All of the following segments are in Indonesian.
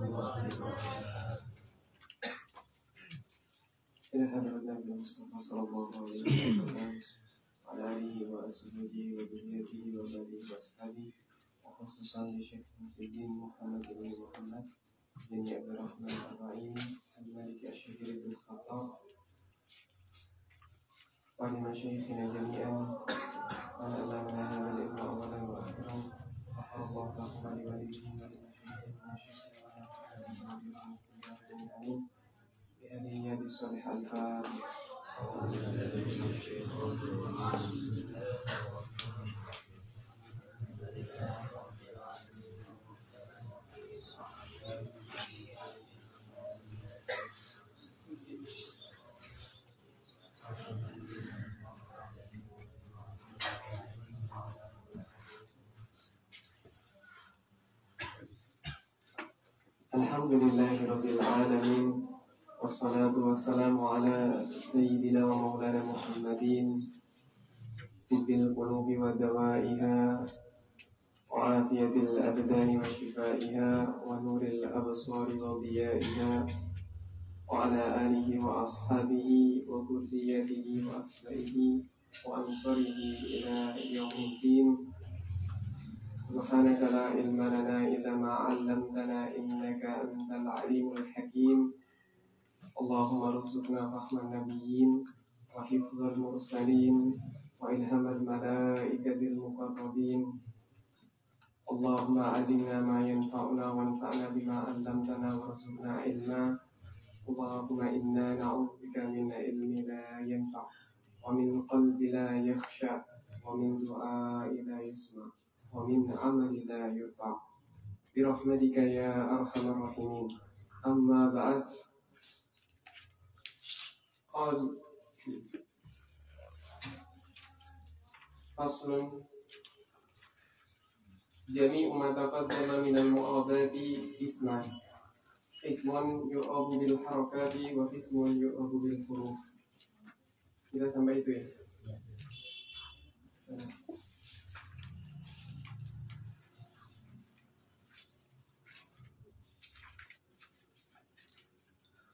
إلى حضرة النبي المصطفى صلى الله عليه وسلم وعلى آله وأزواجه وذريته وبنيه وأصحابه وخصوصا لشيخ الدين محمد بن محمد بن عبد الرحمن الرعيم الملك الشهير بن الخطاب ولمشايخنا جميعا وأن علمنا هذا العلم أولا وآخرا غفر الله لهم ولوالديهم ولمشايخنا شيخنا ونفعنا بهذه اليد الصالحة الفاتحة. Alhamdulillahi Rabbil Alamin. Wassalatu wassalamu ala Sayyidina wa Maulana Muhammadin Tibbil qulubi wa dawaiha Wa afiyatil abdani wa shifaiha Wa nuril absari wa diyaiha Wa ala alihi wa ashabihi Wa dhurriyatihi wa asba'ihi Wa ansarihi ila yawmiddin. Subhanaka la ilma lana illa ma 'allamtana innaka antal alimul hakim. Allahumma rzuqna fahman nabiyyin wa hifdzal mursalin wa ilhamal malaikatil muqarrabin. Allahumma 'allimna ma yanfa'una wanfa'na bima 'allamtana warzuqna ilma. Allahumma inna na'udzubika min ilmin la yanfa' wa min qalbin la yakhsha wa min du'a'in la yusma' wa min 'amalin la yurfa' bi rahmatika ya arhamar rahimin. Amma ba'd. Qal faslun jami'u ma taqaddama min al-mu'adati isman. Ismun yu'rabu bil harakati wa ismun yu'rabu bil huruf. Kita sampai itu ya.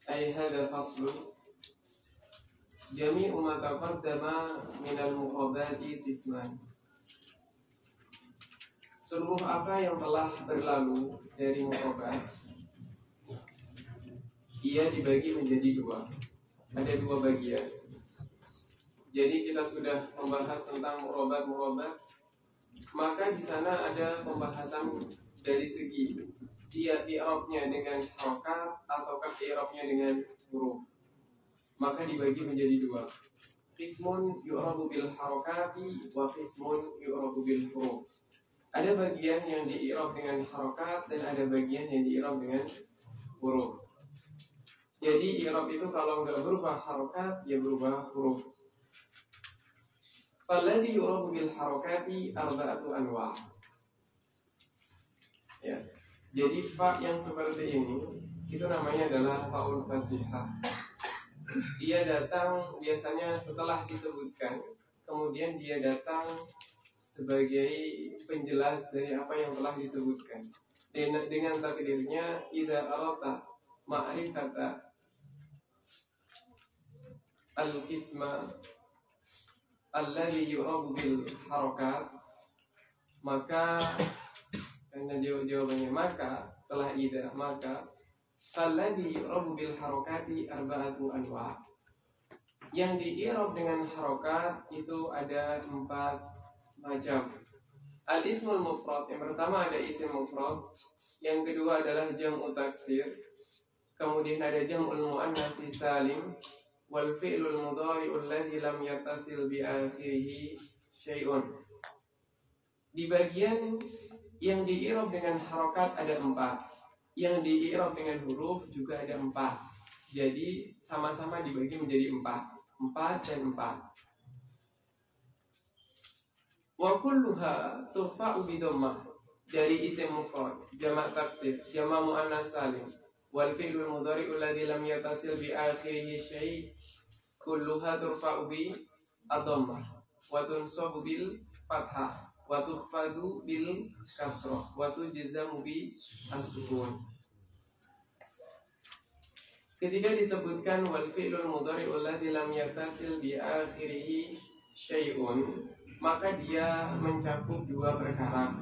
Ay hada faslun jami'u ma taqaddama minal muqaddati qisman. Seluruh apa yang telah berlalu dari muqaddam ia dibagi menjadi dua. Ada dua bagian. Jadi kita sudah membahas tentang murobat, maka di sana ada pembahasan dari segi dia i'rabnya dengan harokat ataukah i'rabnya dengan huruf. Maka dibagi menjadi dua. Qismun yu'rabu bil harokati wa qismun yu'rabu bil huruf. Ada bagian yang di-i'rab dengan harokat dan ada bagian yang di-i'rab dengan huruf. Jadi i'rab itu kalau enggak berubah harokat, ya berubah huruf. Falladhi yu'rabu bil harokati arba'atu anwa'. Ya. Jadi fa yang seperti ini itu namanya adalah faul fasihah. Dia datang biasanya setelah disebutkan, kemudian dia datang sebagai penjelas dari apa yang telah disebutkan. Dengan takdirnya idza arata ma'rifata al-qisma alladhi yu'rabu bil harakat, maka karena jawabannya maka setelah idza maka alladhi yu'rabu bil harakati arba'atu anwa'. Yang di-i'rab dengan harokat itu ada 4 macam. Al-ismul mufrad, yang pertama ada isim mufrad, yang kedua adalah jam'u taksir, kemudian ada jam'ul muannats salim, wal fi'lul mudhari'u alladhi lam yattasil bi akhirih syai'un. Di bagian yang di-i'rab dengan harokat ada 4, yang di-i'rab dengan huruf juga ada 4. Jadi sama-sama dibagi menjadi 4 dan 4. Wa kulluha turfa'u bi dhammah, dari isim mufrad, jamak taksir, jamak muannats salim, wal fi'lul mudhari'u alladhi lam yattasil bi akhirih syai', kulluha turfa'u bi ad-dhammah wa tunsabu bil fathah wa tukhfadu bil kasrah wa tujzamu bi as-sukun. ketika disebutkan wal fi'lul mudhari'ul ladzi lam yattasil bi akhirih syai'un, maka dia mencakup dua perkara.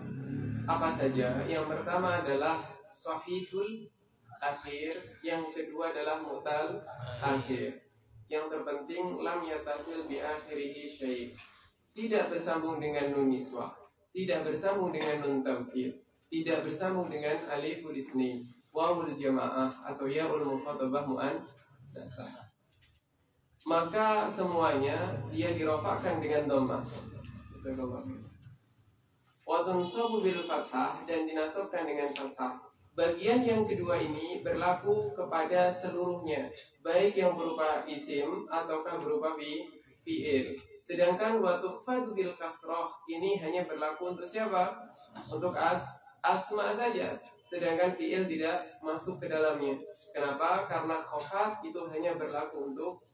Apa saja? Yang pertama adalah sahihul akhir, yang kedua adalah mu'tal akhir. Yang terpenting lam yattasil bi akhirih syai', tidak bersambung dengan nun niswah, tidak bersambung dengan nun taukid, tidak bersambung dengan aliful isni, wawul jamaah atau yaul mukhatabah muannats. Maka semuanya dia dirofakkan dengan dhammah. Wa tunsabu bil fathah, dan dinasabkan dengan fathah. Bagian yang kedua ini berlaku kepada seluruhnya, baik yang berupa isim ataukah berupa fi'il. Sedangkan wa tukhfadu bil kasrah ini hanya berlaku untuk siapa? Untuk asma saja. Sedangkan fi'il tidak masuk ke dalamnya. Kenapa? Karena khafat itu hanya berlaku untuk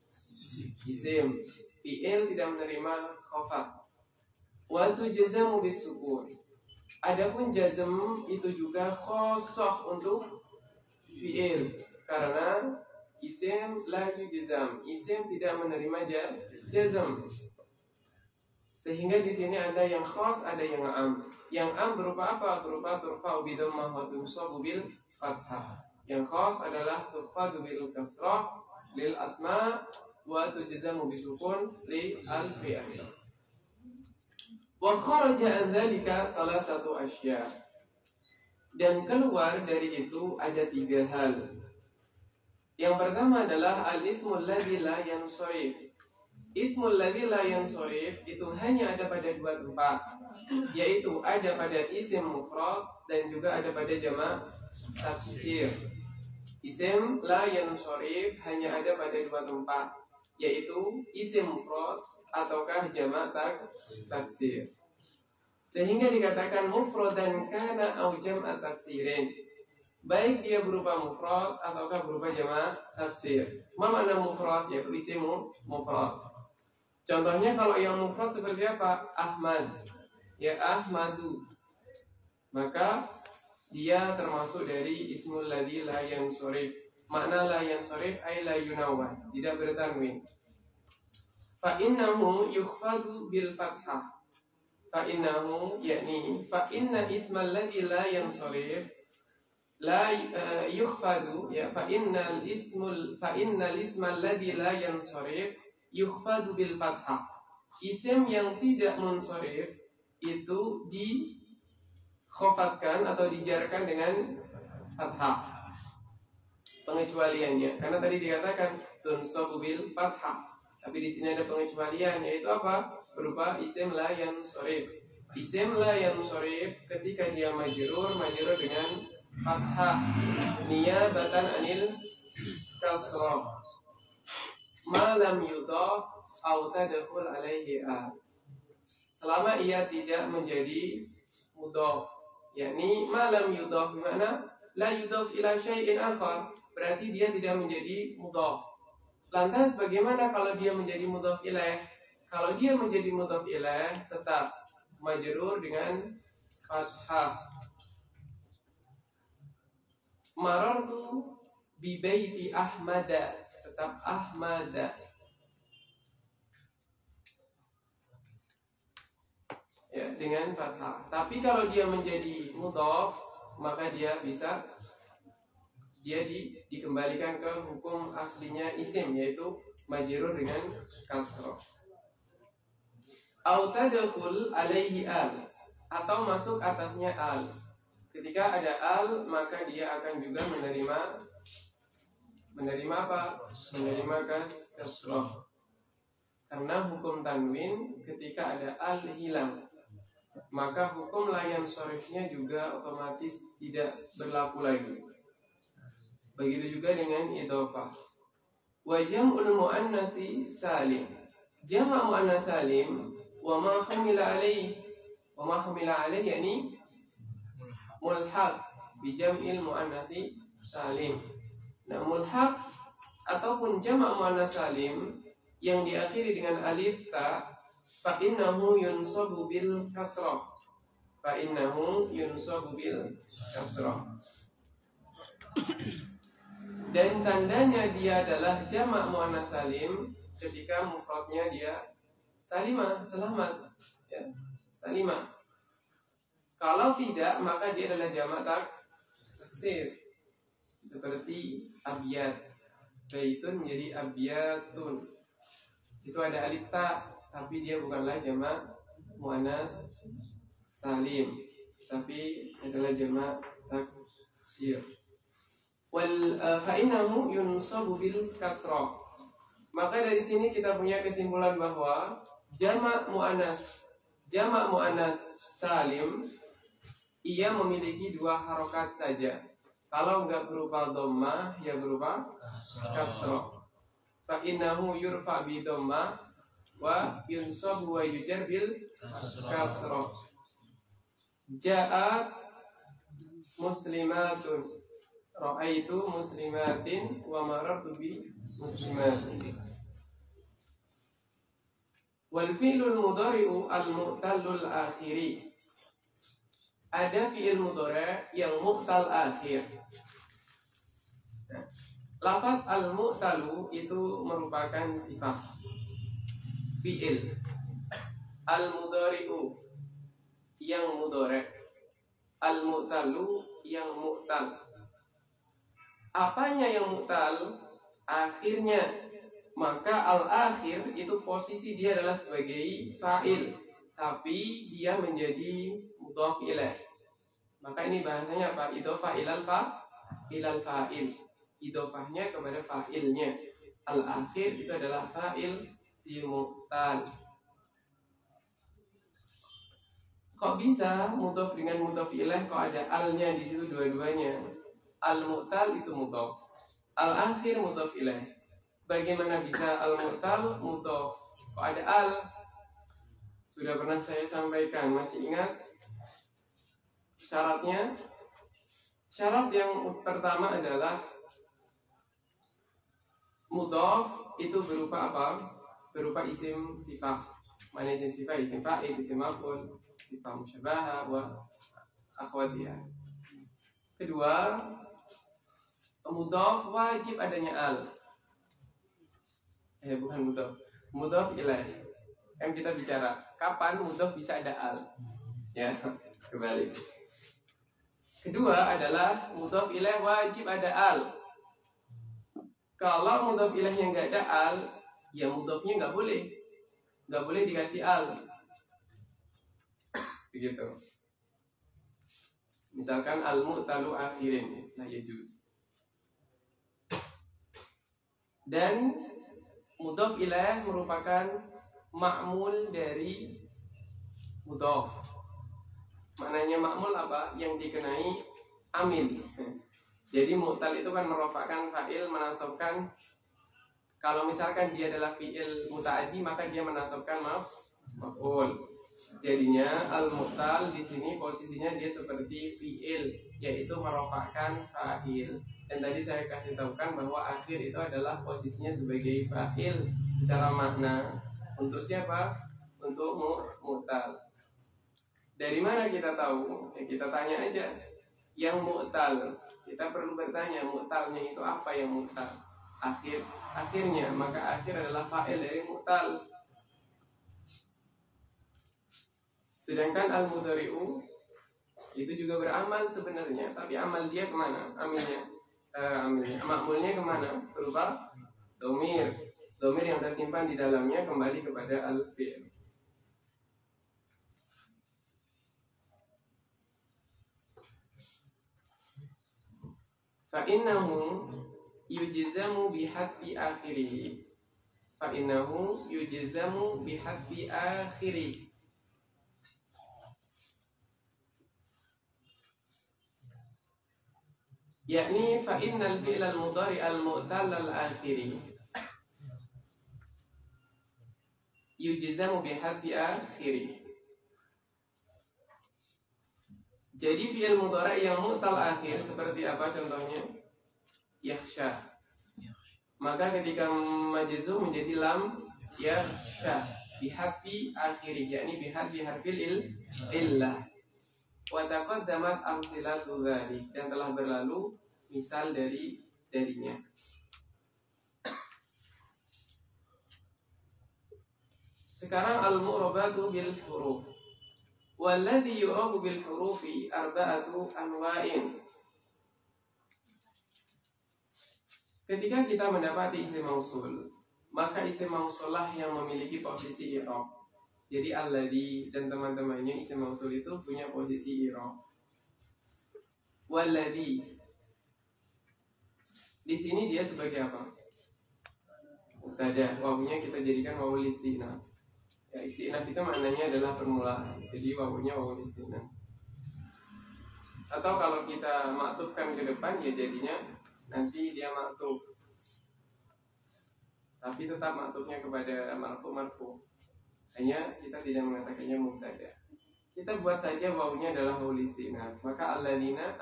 isim. Fi'il tidak menerima khafat. Wa tujzamu bis sukun. Adapun jazm itu juga khosoh untuk fi'il, karena isim la yujzam, isim tidak menerima jazm. Sehingga di sini ada yang khos, ada yang am. Yang am berupa apa? Berupa turfa'u bi dhammah wa tunsabu bil fathah. Yang khos adalah turfa'u bil kasrah lil asma wa tujzamu bisukun li al fi'il. Wa kharaja an dzalika salah satu asya. Dan keluar dari itu ada tiga hal. Yang pertama adalah al-ismul ladzi la yansharif. Ismul ladzi la yansharif itu hanya ada pada dua tempat, yaitu ada pada isim mufrad dan juga ada pada jamak taksir. Isim la yansharif hanya ada pada dua tempat, yaitu isim mufrad ataukah jamak taksir. Sehingga dikatakan mufradan kana au jam'a taksirin, baik dia berupa mufrad ataukah berupa jamak taksir. Ma makna mufrad? Yaitu isim mufrad. Contohnya kalau yang mufrad seperti apa? Ahmad, ya Ahmadu, maka dia termasuk dari ismul ladzi la yansharif. Makna la yansharif ay la yunawwan, tidak bertanwin. Fa innahu yukhfadu bil fathah. Fa innahu yakni fa inna ismal ladzi la yansharif la yukhfadu, ya fa innal ismal ladzi la yansharif yukhfadu bil fathah. Isim yang tidak munsharif itu dikhafatkan atau dijarkan dengan fathah. Pengecualiannya, karena tadi dikatakan tunsabu bil fathah, tapi di sini ada pengecualian, yaitu apa? Berupa isim la yansharif. Isim la yansharif ketika dia majrur dengan fathah niyabatan anil kasrah, ma lam yudhaf au tadkhul alaihi a, selama ia tidak menjadi mudhaf, yakni ma lam yudhaf bermakna la yudhaf ila syai'in akhar, berarti dia tidak menjadi mudhaf. Lantas bagaimana kalau dia menjadi mudhaf ilaih? Kalau dia menjadi mudhaf ilaih tetap majrur dengan fathah. Marartu bi baiti Ahmada, tetap Ahmada. Ya, dengan fathah. Tapi kalau dia menjadi mudhaf, maka dia bisa dikembalikan ke hukum aslinya isim, yaitu majrur dengan kasrah. Au tadkhul alaihi al, atau masuk atasnya al. Ketika ada al, maka dia akan juga menerima apa? Menerima kasrah. Karena hukum tanwin ketika ada al hilang, maka hukum la yansharifnya juga otomatis tidak berlaku lagi. Begitu juga dengan idhofah. Wa jam'ul muannatsi salim. Jama' muannas salim wa ma humila alaih. Wa ma humila alaih yakni mulhaq bi jam'il muannatsi salim. Nah, mulhaq ataupun jama' muannas salim yang diakhiri dengan alif ta, fa innahu yunsabu bil kasrah. Fa innahu yunsabu bil kasrah. Dan tandanya dia adalah jamak muannas salim ketika mufradnya dia salimah, selamat, ya, salimah. Kalau tidak, maka dia adalah jamak taksir, seperti abyad. Baitun menjadi abyatun. Itu ada alif ta, tapi dia bukanlah jamak muannas salim, tapi adalah jamak taksir. Wal fa'innahu yunsabu bil kasrah. Maka dari sini kita punya kesimpulan bahwa jamak muannas salim ia memiliki dua harokat saja. Kalau enggak berupa dhammah, ya berupa kasrah. Fa'innahu yurfa bi dhammah wa yunsabu wa yujar bil kasrah. Ja'at muslimatun, ra'aitu muslimatin wa marartu bi muslimatin. Wal fi'lul mudhari'u al-mu'tallul akhiri. Ada fi'il mudhari' yang mu'tal akhir. Lafaz al-mu'talu itu merupakan sifat fi'il. Al-mudhari'u yang mudhari', al-mu'talu yang mu'tal. Apanya yang mu'tal? Akhirnya. Maka al-akhir itu posisi dia adalah sebagai fa'il, tapi dia menjadi mudhaf ilaih. Maka ini bahasanya apa? Idhofah ilal fa'il. Idhofahnya kepada fa'ilnya. Al-akhir itu adalah fa'il si mu'tal. Kok bisa mudhaf dengan mudhaf ilaih? Kok ada al-nya di situ dua-duanya? Al-mu'tal itu mudhaf, al-akhir mudhaf ilaih. Bagaimana bisa al-mu'tal mudhaf? Kok ada al? Sudah pernah saya sampaikan, masih ingat syaratnya? Syarat yang pertama adalah mudhaf itu berupa apa? Berupa isim sifat. Mana isim sifat? Isim fa'il, isim maf'ul, sifat musyabahah wa akhwatiha. Kedua, mudhaf wajib adanya al. Bukan mudhaf ilaih. Kan kita bicara kapan mudhaf bisa ada al. Ya, kembali. Kedua adalah mudhaf ilaih wajib ada al. Kalau mudhaf ilaihnya nggak ada al, ya mudhafnya nggak boleh dikasih al. Begitu. Misalkan al-mu'talu akhirin, la yajuz. Dan mudhaf ilaih merupakan ma'mul dari mudhaf. Maknanya ma'mul apa? Yang dikenai amil. Jadi mu'tal itu kan merofakkan fa'il, menasabkan. Kalau misalkan dia adalah fi'il muta'addi, maka dia menasabkan maf'ul. Jadinya al-mu'tal di sini posisinya dia seperti fi'il, yaitu merofakkan fa'il. Dan tadi saya kasih tahukan bahwa akhir itu adalah posisinya sebagai fa'il secara makna. Untuk siapa? Untuk mu'tal. Dari mana kita tahu? Ya kita tanya aja. Yang mu'tal, kita perlu bertanya mu'talnya itu apa yang mu'tal? Akhirnya, maka akhir adalah fa'il dari mu'tal. Sedangkan al-mudhari'u itu juga beramal sebenarnya, tapi amal dia kemana? Ma'mulnya kemana? Berupa domir yang tersimpan di dalamnya kembali kepada al-fi'l. Fa'innahu yujzamu bihadfi akhirih. Fa'innahu yujzamu bihadfi akhirih. Yakni fa'innal fi'lal mudhari al-mu'tal al-akhiri yujzamu bihadfi akhiri. Jadi fi'il mudhari yang mu'tal akhir seperti apa contohnya? Yakhsha. Maka ketika majzum menjadi lam yakhsha bihadfi akhiri, yakni bihadfi harfil illah. Wa taqaddamat amthilatu dzalik, dan telah berlalu misal dari darinya. Sekarang al-mu'rabatu bil huruf. Walladhi yu'rabu bil hurufi arba'atu anwa'in. Ketika kita mendapati isim mausul, maka isim mausulah yang memiliki posisi i'rab. Jadi alladhi dan teman-temannya isim mausul itu punya posisi i'rab. Walladhi di sini dia sebagai apa? Mubtada. Wawunya kita jadikan wawul istinaf. Ya, istinaf itu maknanya adalah permulaan. Jadi wawunya wawul istinaf. Atau kalau kita maktufkan ke depan ya jadinya nanti dia maktuf. Tapi tetap maktufnya kepada marfu. Hanya kita tidak mengatakannya mubtada. Kita buat saja wawunya adalah wawul istinaf. Maka alladzina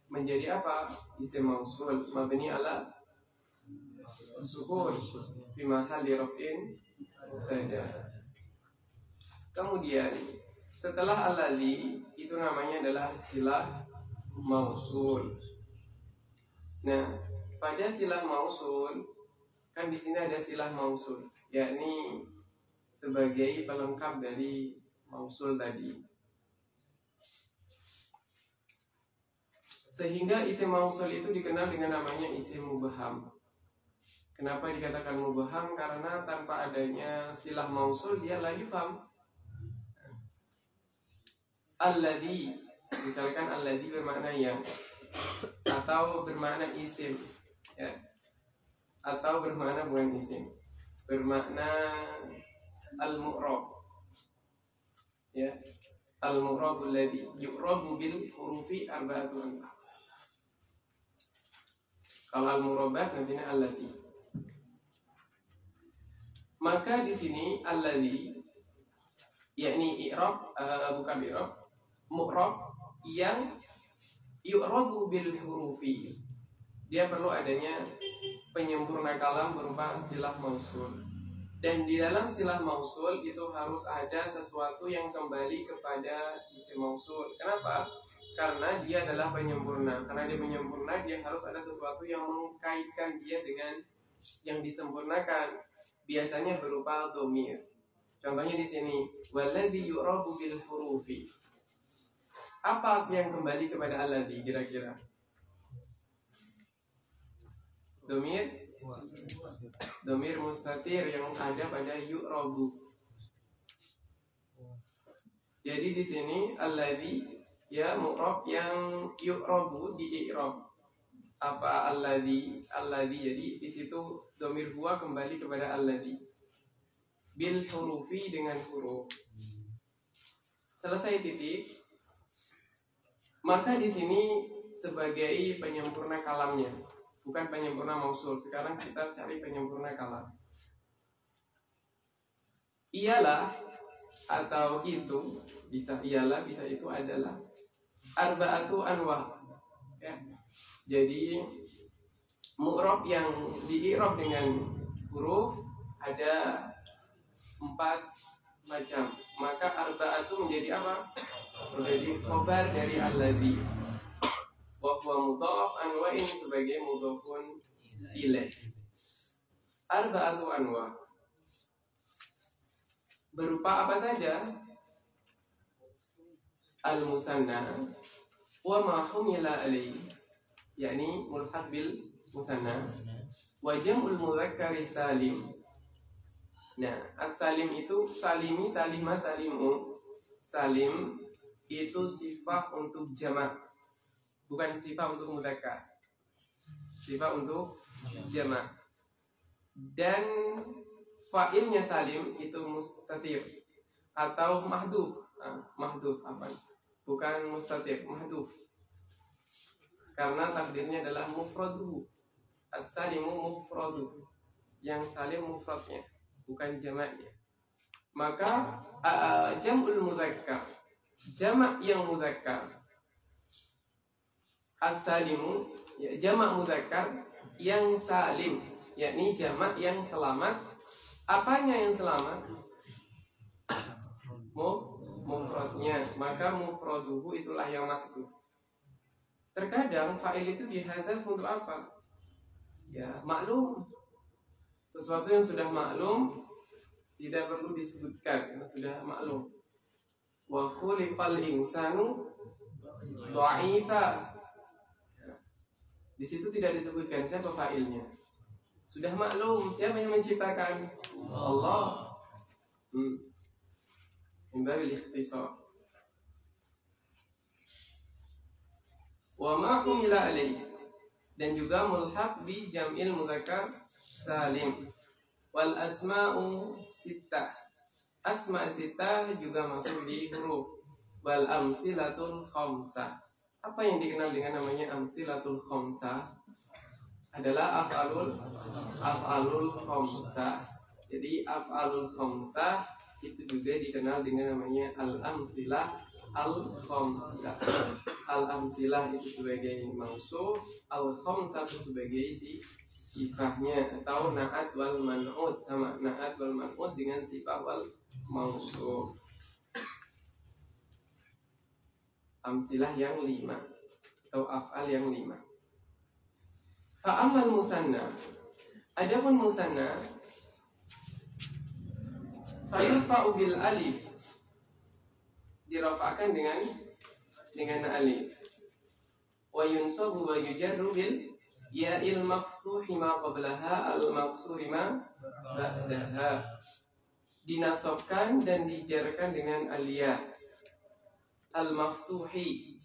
menjadi apa? Isim mausul mabni ala sukun fi mahalli raf'in mubtada. Kemudian setelah alladzi itu namanya adalah silah mausul. Nah, pada silah mausul kan di sini ada silah mausul, yakni sebagai pelengkap dari mausul tadi. Sehingga isim mausul itu dikenal dengan namanya isim mubham. Kenapa dikatakan mubham? Karena tanpa adanya silah mausul dia la yufham. Alladhi, misalkan alladhi bermakna yang, atau bermakna isim, ya, atau bermakna bukan isim, bermakna al-mu'rab, ya, al-mu'rabul ladhi yu'rabu bil hurufi arba'atu anwa'. Kalau al-murabat nantinya allati. Maka di sini allati yakni i'rab bukan i'rab, mu'rab yang yu'rabu bil hurufi. Dia perlu adanya penyempurna kalam berupa silah mausul. Dan di dalam silah mausul itu harus ada sesuatu yang kembali kepada isim mausul. Kenapa? Karena dia adalah penyempurna. Karena dia penyempurna, dia harus ada sesuatu yang mengkaitkan dia dengan yang disempurnakan. Biasanya berupa dhamir. Contohnya di sini, walladzi yu'rabu bil hurufi. Apa yang kembali kepada alladzi kira-kira? Dhamir mustatir yang ada pada yu'rabu. Jadi di sini alladzi ya mu'rab yang yu'rabu di i'rab. Apa alladzi jadi di situ dhamir huwa kembali kepada alladzi bil hurufi dengan huruf. Selesai titik. Maka di sini sebagai penyempurna kalamnya, bukan penyempurna mausul. Sekarang kita cari penyempurna kalam. Ialah atau itu, bisa ialah, bisa itu adalah arba'atu anwa', ya. Jadi mu'rab yang di-i'rab dengan huruf ada 4 macam. Maka arba'atu menjadi apa? Menjadi khabar dari alladzi. Wa huwa mudhaf anwa'in sebagai mudhafun ilaih. Arba'atu anwa' berupa apa saja? Al-musanna wa ma humila alaihi, yakni mulhaq bil musanna, wa jam'ul mudzakkar salim. Nah, as-salim itu salimi, salima, salimu. Salim itu sifat untuk jamak, bukan sifat untuk mudzakkar. Sifat untuk jamak. Dan fa'ilnya salim itu mustatir atau mahdhuf. Mahdhuf apa? Bukan mustatir, mahdhuf. Karena takdirnya adalah mufraduhu. As-salimu mufraduhu. Yang salim mufradnya, bukan jamaknya. Maka jam'ul mudzakkar, jamak yang mudzakkar, as-salimu, ya, jamak mudzakkar yang salim, yakni jamak yang selamat. Apanya yang selamat? Mufradnya. Maka mufraduhu itulah yang mahdhuf. Terkadang fa'il itu dihadzaf untuk apa? ya maklum. Sesuatu yang sudah maklum tidak perlu disebutkan karena sudah maklum. Wa khuliqal insanu dha'ifa. Di situ tidak disebutkan siapa fa'ilnya. Sudah maklum siapa yang menciptakan? Allah. Min babil ikhtisar. Wa ma humila alaih, dan juga mulhaq bi jam'il mudzakkar salim. Wal asma'u sittah, asma' sittah juga masuk di huruf. Wal amsilatul khamsah. Apa yang dikenal dengan namanya amsilatul khamsah adalah af'alul khamsah. Jadi af'alul khamsah itu juga dikenal dengan namanya al-amsilah al-khamsah. Al-amsilah itu sebagai mausuf, al-khamsah itu sebagai sifahnya, atau na'at wal man'ud, sama na'at wal man'ud dengan sifah wal mausuf. Amsilah yang 5 atau af'al yang 5. Fa'amal musanna, adapun musanna, fayurfa'u bil alif, dirafa'kan dengan alif. Wa yunsabu wa yujarru bil ya'il maftuhi ma qablaha al maksuri ma ba'daha. Dinasabkan dan dijarkan dengan aliyah al maftuhi.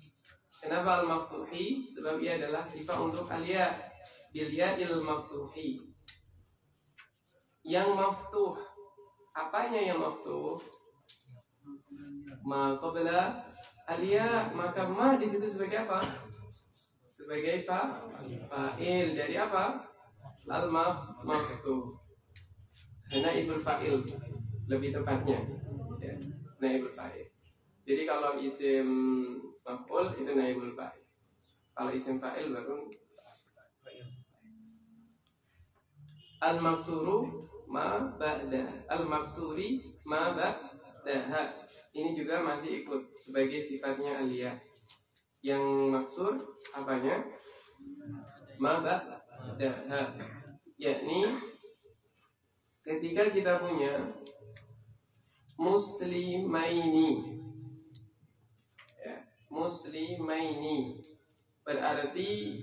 Kenapa al maftuhi? Sebab ia adalah sifat untuk aliyah. Bil ya'il maftuhi. Yang maftuh, apanya yang maftuh? Ma qabla aliyah, maka ma di situ sebagai apa? Sebagai fa'il. Jadi apa? Al maftuh. Naibul fa'il lebih tepatnya. Ya, naibul fa'il. Jadi kalau isim maf'ul itu naibul fa'il. Kalau isim fa'il baru al maksuru ma ba'da, al maksuri ma ba'daha. Ini juga masih ikut sebagai sifatnya aliyah. Yang maksur apanya? Ma ba'daha. Yakni ketika kita punya muslimaini, ya, muslimaini berarti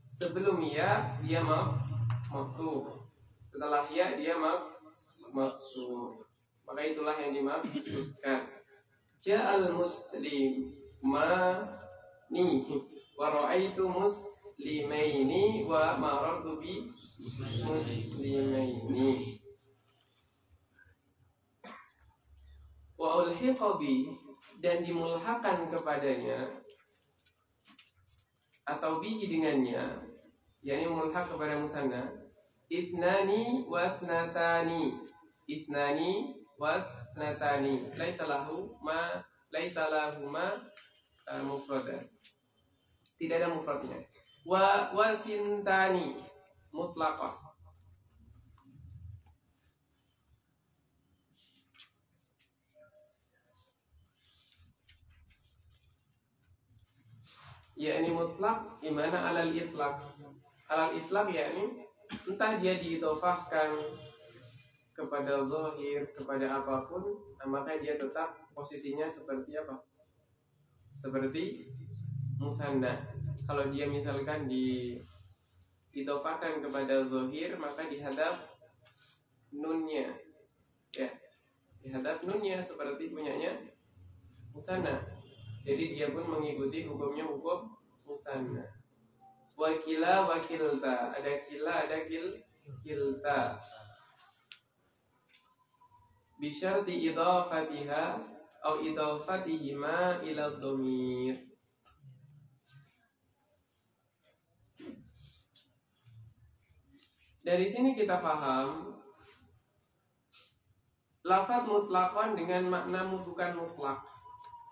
sebelum ya dia maftuh, setelah ya dia maksur. Maka itulah yang dimaksudkan. Ja'al muslim mani wa ra'aitu muslimaini wa marartu bi muslimaini. Wa ulhiqa bi, dan dimulhakan kepadanya atau bihi dengannya, yakni mulhaq kepada musanna, ithnani wa thnatani. Ithnani wa thnatani. Laisa lahuma mufradan. Tidak ada mufradnya. Wa sintani mutlaqah. Yakni mutlak imana alal itlaq. Alal itlaq yakni entah dia diidhofahkan kepada zahir, kepada apapun, maka dia tetap posisinya seperti apa? Seperti musanna. Kalau dia misalkan diidhofahkan kepada zahir, maka dihadap nunnya, ya, dihadap nunnya seperti punyanya musanna. Jadi dia pun mengikuti hukumnya hukum musanna. Wakila wakilta, ada kila ada kilta. Bisyarti idhafatiha atau idhafatihima ila dhamir. Dari sini kita paham lafaz mutlaqan dengan makna bukan mutlak.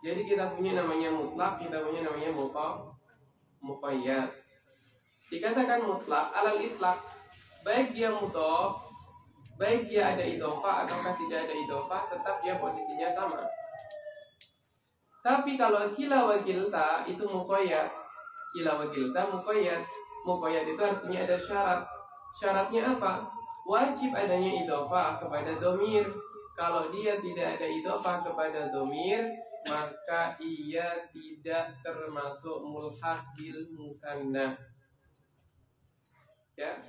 Jadi kita punya namanya mutlak, kita punya namanya muqayyad. Dikatakan mutlak alal itlaq, baik dia mudhaf, baik dia ada idhofah ataukah tidak ada idhofah, tetap dia posisinya sama. Tapi kalau kila wa kilta itu muqayyad. Kila wa kilta muqayyad. Muqayyad itu artinya ada syarat. Syaratnya apa? Wajib adanya idhofah kepada domir. Kalau dia tidak ada idhofah kepada domir, maka ia tidak termasuk mulhaq bil musanna. Ya,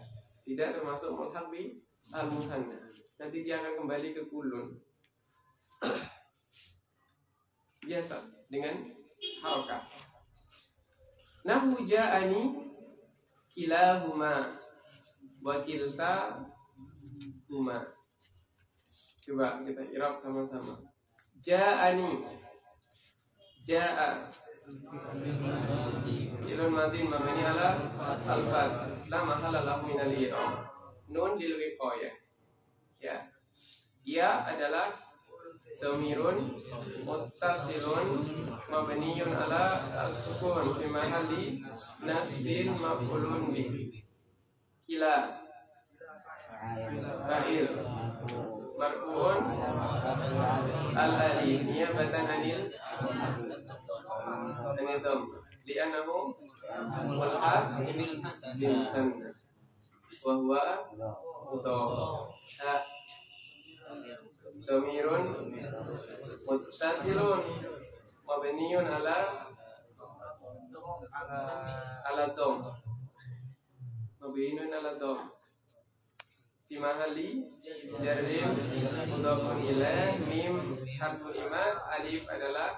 tidak termasuk mulhaq bil musanna. Nanti dia akan kembali ke kulun. Biasa dengan harokat. Nahu ja'ani kilahuma wa kilta huma. Coba kita i'rab sama-sama. Ja'ani, ja'a fi'lun madin mabni ala al-fat la mahala lahu min al-i'rab. Nun lil wiqayah. Ya. Ia adalah dhamirun muttasilun mabniun ala as-sukun fi mahalli nasbin maf'ulun bih. Kila fa'il marfu'un al-alif niyabatan anil anidham li'annahu mulhaq bil musanna wa huwa mudhaf. Dhamirun muttasilun mabniun ala dom mabniun ala dom fi mahalli jarrin mudhafun ilaih mim harfu imad alif adalah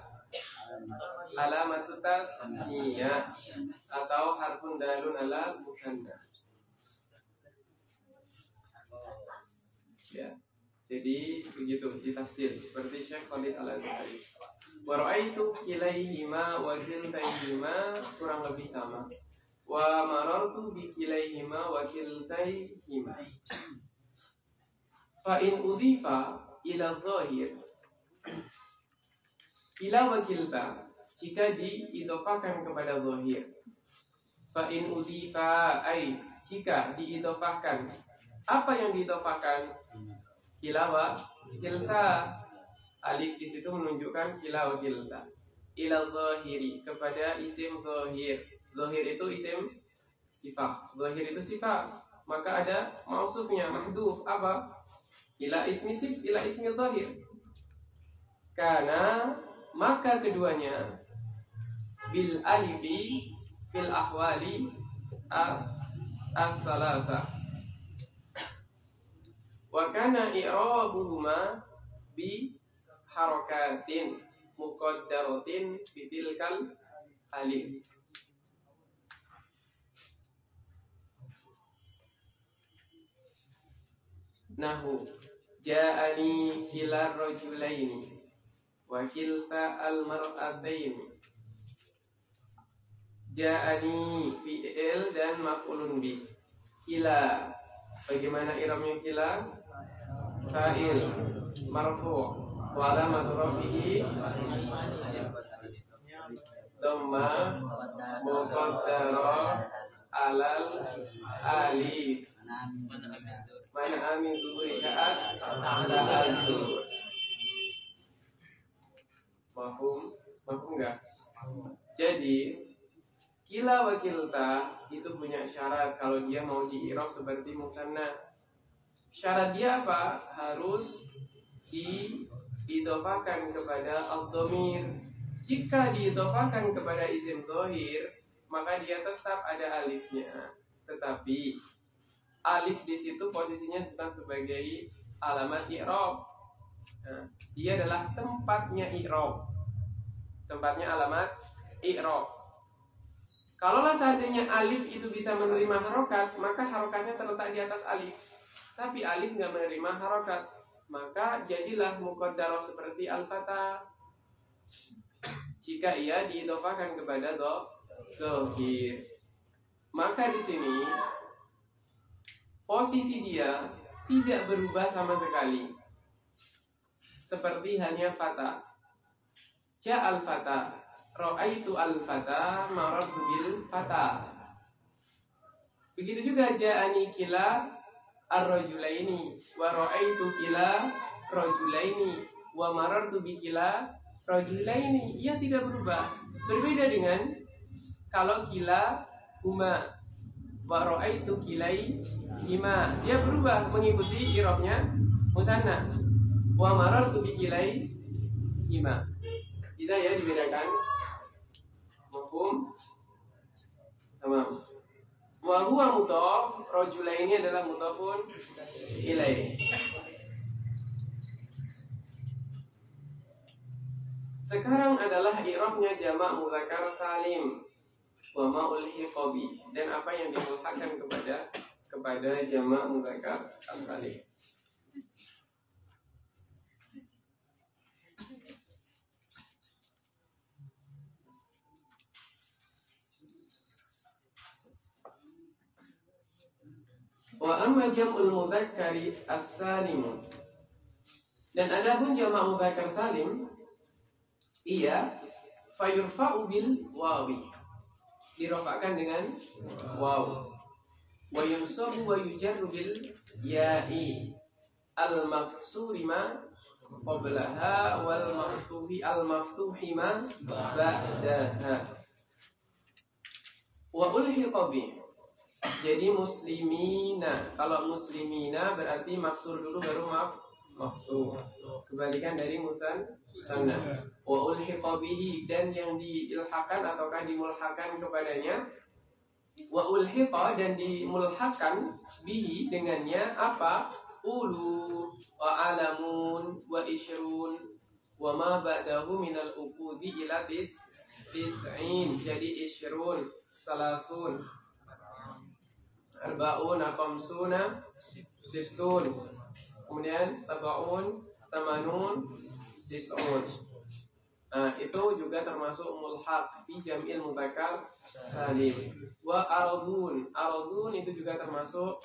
alamat tasniyah atau harfun dalun ala musanna. Ya. Jadi begitu ditafsir seperti Syekh Khalid Al-Azhari. Wa ra'aitu kilaihima wa kiltaihima kurang lebih sama. Wa marartu bi kilaihima wa kiltaihima. Fa in udhifa ila dhahir ila wa kilta jika diidhofahkan kepada zahir. Fa in udhifa ai jika diidhofahkan. Apa yang diidhofahkan? Kila wa kilta. Alif di situ menunjukkan kila wa kilta. Ila zahiri kepada isim zahir. Zahir itu isim sifat. Zahir itu sifat. Maka ada mausufnya mahdhuf apa? Ila ismi zahir. Karena maka keduanya bil alifi fil ahwali as-salasa. Wa kana i'rabuhuma bi harakatin muqaddaratin bi tilkal alif. Nahu ja'ani kilar rajulaini wa kilta al-mar'ataini. Ja'ani fi'il dan maf'ulun bi. Kila, bagaimana i'rabnya kila? Fa'il marfu' wa alamatu rafihi dhamma muqaddara alal alif. Mana amin tuhuri ka'at ta'addu. Mahfum enggak? Jadi kila wa kilta itu punya syarat kalau dia mau di-i'rab seperti musanna. Syarat dia apa? Harus diidhofahkan kepada ad-dhamir. Jika diidhofahkan kepada isim zahir, maka dia tetap ada alifnya. Tetapi alif di situ posisinya bukan sebagai alamat i'rab. Nah, dia adalah tempatnya i'rab. Tempatnya alamat i'rab. Kalaulah seandainya alif itu bisa menerima harokat, maka harokatnya terletak di atas alif. Tapi alif nggak menerima harokat, maka jadilah muqaddarah seperti al-fatah. Jika ia diidhofahkan kepada dhahir, maka di sini posisi dia tidak berubah sama sekali. Seperti halnya fatah. Ja'al fatah, ra'aitu al-fatah, marartu bil fatah. Begitu juga ja'ani kila ar-rajulaini wa ra'aitu kila rajulaini wa marartu bi kila rajulaini. Ia tidak berubah. Berbeda dengan kalau kila huma wa ra'aitu kilaihima. Dia berubah mengikuti i'rabnya musanna. Wa marartu bi kilaihima. Kita ya dibedakan. Mafhum? Tamam. Wa huwa mudhaf, rajulaini adalah mudhafun ilaih. Sekarang adalah i'rabnya jamak mudzakkar salim wa ma ulhiqa bi, dan apa yang dimulhaqkan kepada jamak mudzakkar salim. Wa amma jam'ul mudzakkari as-salim, dan adapun jamak mudzakkar salim, iya fayurfa'u bil wawi, dirofakkan dengan waw, wa yunsabu wa yujarru bil ya'i al maksuri ma qablaha wal maftuhi ma ba'daha. Wa ulhiqa bi, jadi muslimina, kalau muslimina berarti maksur dulu baru maftuh, kebalikan dari musanna. Wa ulhiqa bihi, dan yang diilhakan ataukah dimulhakan kepadanya. Wa ulhiqa, dan dimulhakan bihi dengannya apa? Ulu wa alamun wa ishrun wa ma ba'dahu minal uqudi ila tis'in. Jadi ishrun, salasun, arba'un, khamsuna, sittun, kemudian sab'un, tamanun, tis'un. Nah, itu juga termasuk mulhaq fi jam'il mudzakkar salim. Wa aradun, aradun itu juga termasuk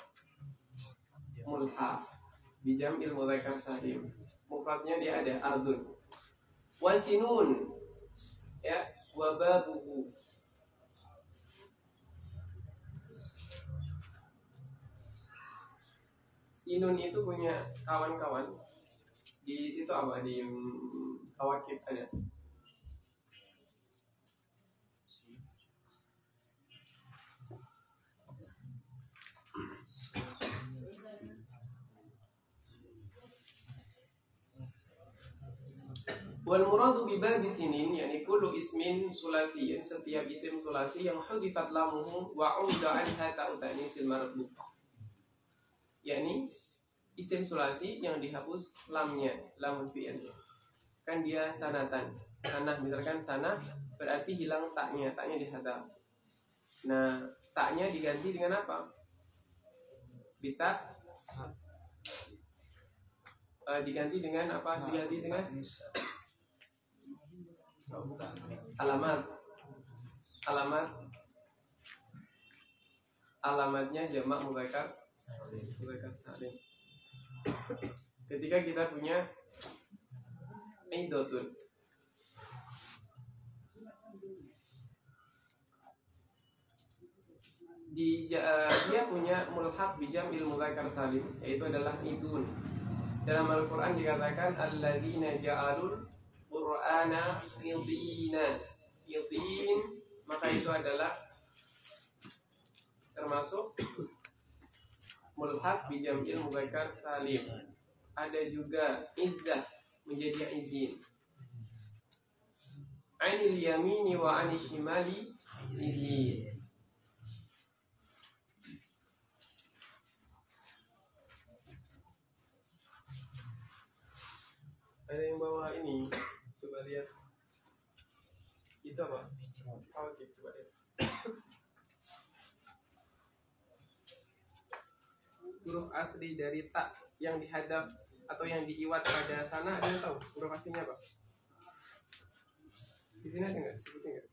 mulhaq fi jam'il mudzakkar salim. Mufradnya dia ada ardun. Wa sinun, ya, wa babuhu. Sinun itu punya kawan-kawan. Di situ apa? Di kawakib ada. Wal muradu bi babi sinin, yani kullu ismin sulasiyin, setiap isim sulasi yang hudifat lamuhu wa umda anha ta'u ta'nisil marbuqah, yakni isim sulasi yang dihapus lamnya, lamun fi'ilnya. Kan dia sanatan. Sanah, misalkan sanah berarti hilang taknya dihadap. Nah, taknya diganti dengan apa? Bita diganti dengan apa? Diganti dengan alamatnya jamak mudzakkar salim. Ketika kita punya idotun, dia punya mulhaq bi jam'il mudzakkar salim, yaitu adalah idun. Dalam Al-Qur'an dikatakan alladzina ja'alul qur'ana idina, idin, maka itu adalah termasuk mulhaq bi jam'il mudzakkar salim. Ada juga izzah menjadi izin. Anil yamini wa anil shimali izin. Ada yang bawa ini, coba lihat. Itu apa? Oke, coba lihat. Huruf asli dari tak yang dihadap atau yang diiwat pada sana, ada yang tahu huruf aslinya apa? Di sini ada nggak? Sebutnya nggak?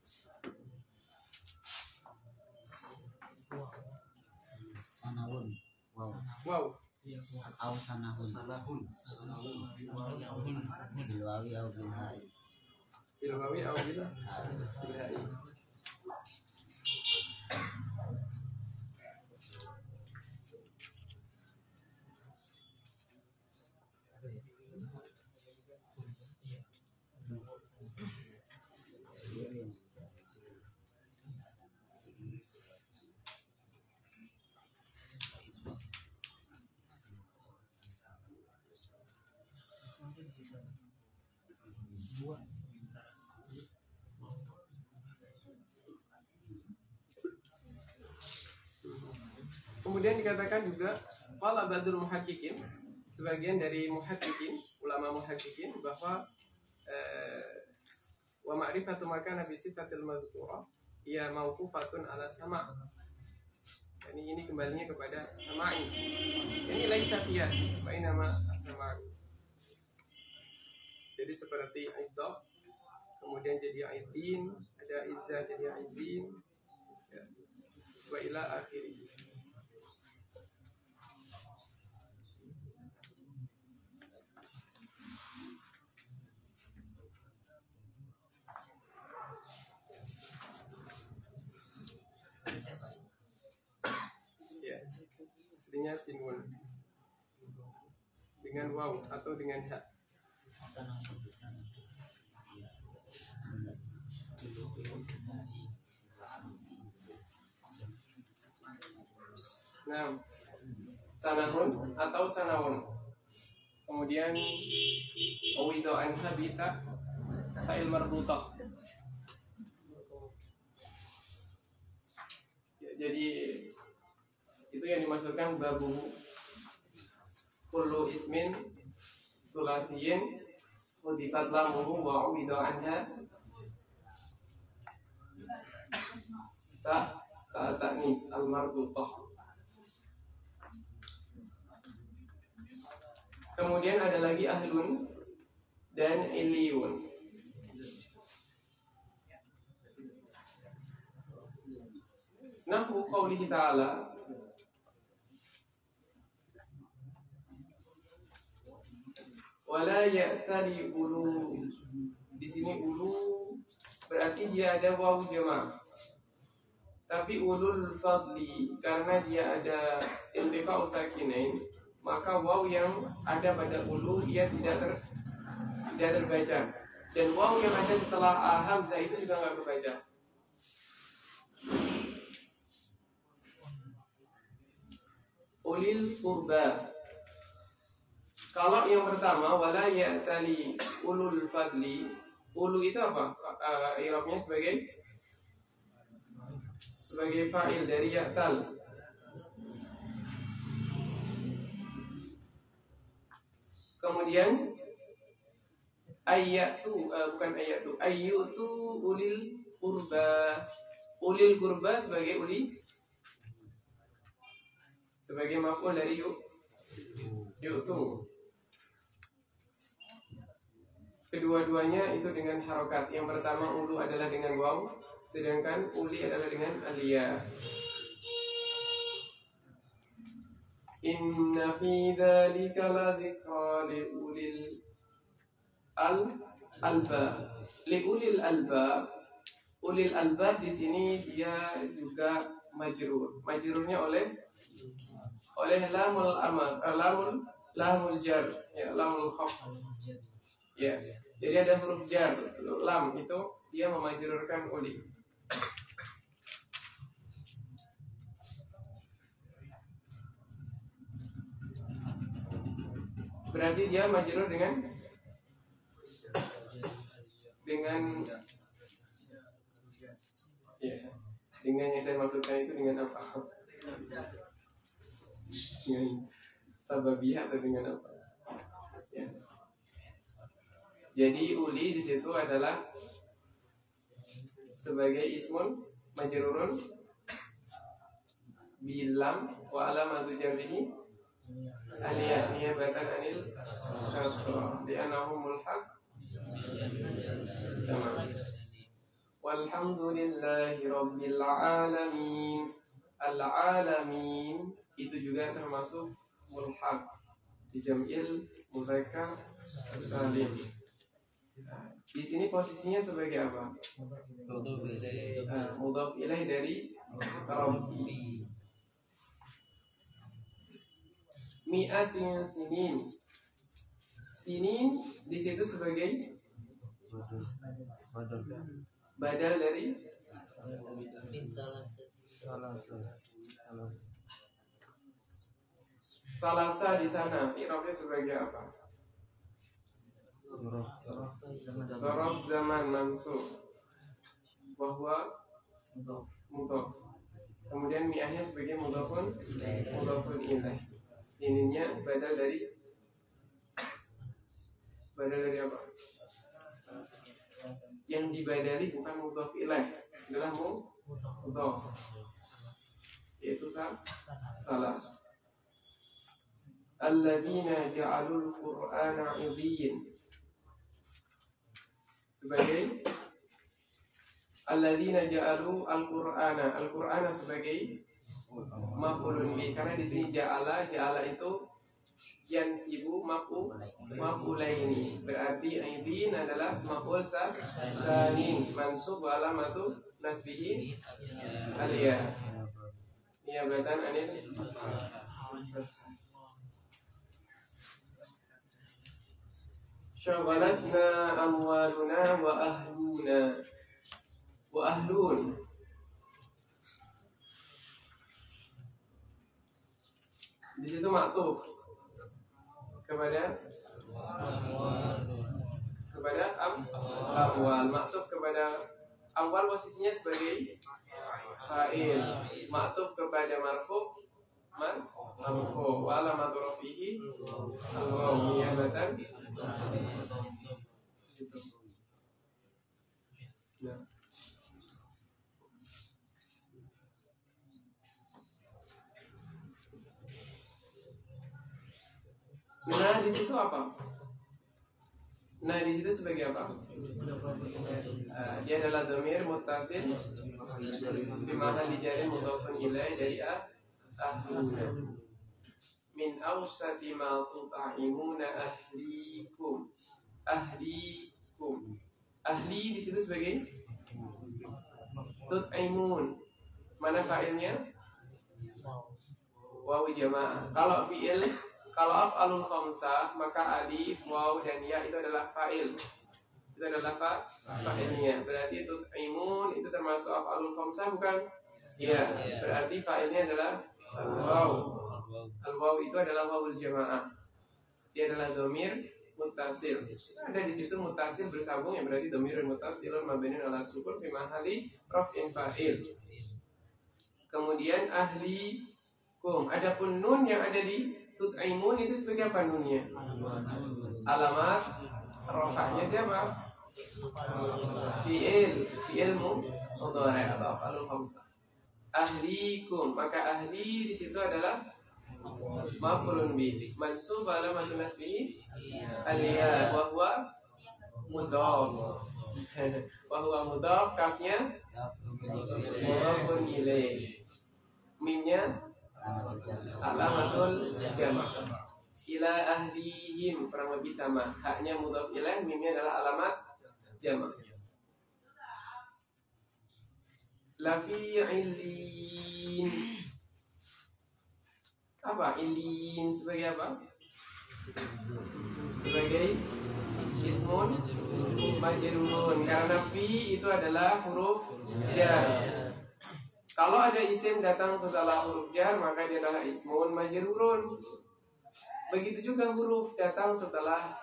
Sanahun. Wow. Au sanahun. Bilwawi au bilhai. Bilwawi au bilhai. Kemudian dikatakan juga qala ba'dul muhaqqiqin, sebagian dari muhaqqiqin, ulama muhaqqiqin, bahwa wa ma'rifatu makana bi sifatil madhkurah ya mauqufatun ala sama'. Ini kembalinya kepada sama'i. Ini laisa qiyas, fa inama as-sama'u. Jadi seperti iddah, kemudian jadi aidin, ada izzah jadi aizin, ya, wa ila akhirih. Aslinya sinun dengan waw atau dengan ha. Nah, sanahun atau sanawun. Kemudian awido an habita fa'il marbutah. Ya, jadi itu yang dimaksudkan babu kullu ismin sulasiyin hudifat lamuhu wa uwida anha ta'nis al-marbutah. Kemudian ada lagi ahlun dan iliyun. Nahu qawlihi ta'ala, wala ya'tali ulu. Di sini ulu berarti dia ada wawu jama'. Tapi ulul fadli karena dia ada iltiqa sakinain, maka wawu yang ada pada ulu dia tidak terbaca. Dan wawu yang ada setelah hamzah itu juga enggak terbaca. Ulil qurba. Kalau yang pertama wala ya'tali ulul fadli, ulu itu apa? I'rabnya sebagai fa'il dari ya'tal. Kemudian ayyatu ulil qurba. Ulil qurba sebagai maf'ul dari yu'tu. Kedua-duanya itu dengan harokat. Yang pertama ulu adalah dengan waw, sedangkan uli adalah dengan aliyah. Inna fi dzalika la dzikra li ulil albab. Li ulil albab. Ulil albab di sini dia juga majrur. Majrurnya oleh lamul amr, lamul jar, ya, lamul khaf. Ya. Jadi ada huruf jar, lam itu dia memajrurkan uli. Berarti dia majrur dengan ya, dengan yang saya maksudkan itu dengan apa? Dengan sababiyah atau dengan apa? Ya. Jadi uli di situ adalah sebagai ismun majrurun bilam wa alamatu jarrihi aliyah niyabatan anil kasrah di anahu mulhaq. Walhamdulillahi rabbil alamin. Al-alamin itu juga termasuk mulhaq di jam'il mudzakkar salim. Di sini posisinya sebagai apa? Mudhaf ilaih dari rabbi. Mi'atin sinin. Sinin di situ sebagai badal dari salasa di sana. I'rabnya sebagai apa? Dzaraf zaman mansub bahwa mudhaf. Kemudian mi'ahnya sebagai mudhafun ilaih. Sininya badal dari apa? Yang dibadali bukan mudhaf ilaih, adalah mudhaf. Yaitu salah. Alladzina ja'alul Qur'ana 'idhiyyin. Sebagai alladzina ja'alu al-Qur'ana sebagai maf'ulun bih, karena di sini ja'ala itu yansibu maf'ulaini, berarti aidin adalah maf'ul tsani mansub wa alamatu nasbihi aliyah niyabatan anil syaghalatna amwaluna wa ahlun. Di situ maktub kepada amwal, maktub kepada amwal posisinya sebagai fa'il, maktub kepada marfu marfu wa alamatu rafihi al-waw niyabatan. Nah, di situ apa? Nah, di situ sebagai apa? Dia adalah dhamir muttasil fi mahalli jarrin mudhafun ilaih dari ahluna. Min awsati ma tut'imuna ahlikum. Ahli di situ sebagai tut'imun. Mana fa'ilnya? Wawu jamaah. Kalau af'alul khamsah, maka alif, waw, dan ya itu adalah fa'il. Itu adalah fa'ilnya. Berarti tut'imun itu termasuk af'alul khamsah bukan? Iya. Berarti fa'ilnya adalah al-waw. Al-waw itu adalah wawul jamaah. Dia adalah dhamir muttasil. Ada di situ muttasil bersambung, yang berarti dhamirun muttasilun mabniun ala sukun fi mahalli raf'in fa'il. Kemudian ahlikum. Adapun nun yang ada di tut'imun itu sebagai apa nunnya? Alamat rafa'nya siapa? Fi'il mudhari' atau af'alul khamsah. Ahlikum, maka ahli di situ adalah maf'ulun bih, mansub alamatun nasbihi aliyah wa huwa mudhaf, kafnya mudhafun ilaih, mimnya alamatul jama'. Ila ahlihim kurang lebih sama, haknya mudhaf ilaih, mimnya adalah alamat jama'. Lafi ilin. Apa ilin sebagai apa? Sebagai ismun majrurun, karena fi itu adalah huruf jar. Kalau ada isim datang setelah huruf jar, maka dia adalah ismun majrurun. Begitu juga huruf datang setelah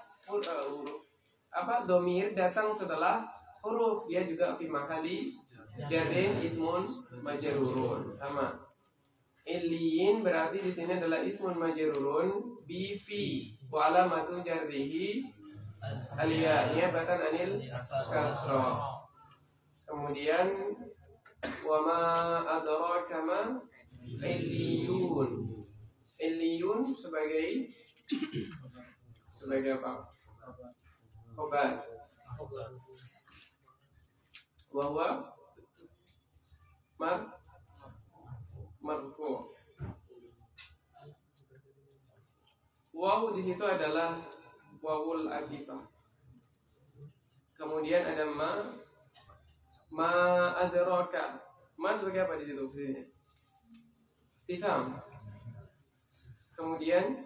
domir datang setelah huruf, dia juga fi mahalli jarrin ismun majrurun, sama. Ilin berarti di sini adalah ismun majrurun bi fi wa alamatu jarrihi aliyah niyabatan anil kasra. Kemudian wa ma adraka ma illiyun. Illiyun sebagai apa? Khobar. Wa huwa marfu. Waw di situ adalah wawul atifah. Kemudian ada ma adraka. Ma sebagai apa di situ? Istifham. Kemudian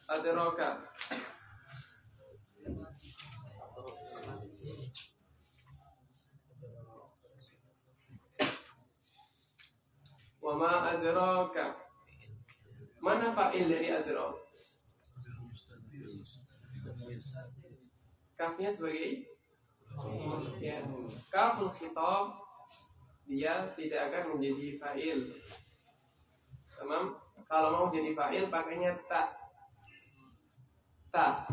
adraka. Wa ma adraka. Mana fa'il dari adra? Kafnya sebagai ya, kaful khitab di dia tidak akan menjadi fa'il. Tamam? Kalau mau jadi fa'il pakainya ta. Ta.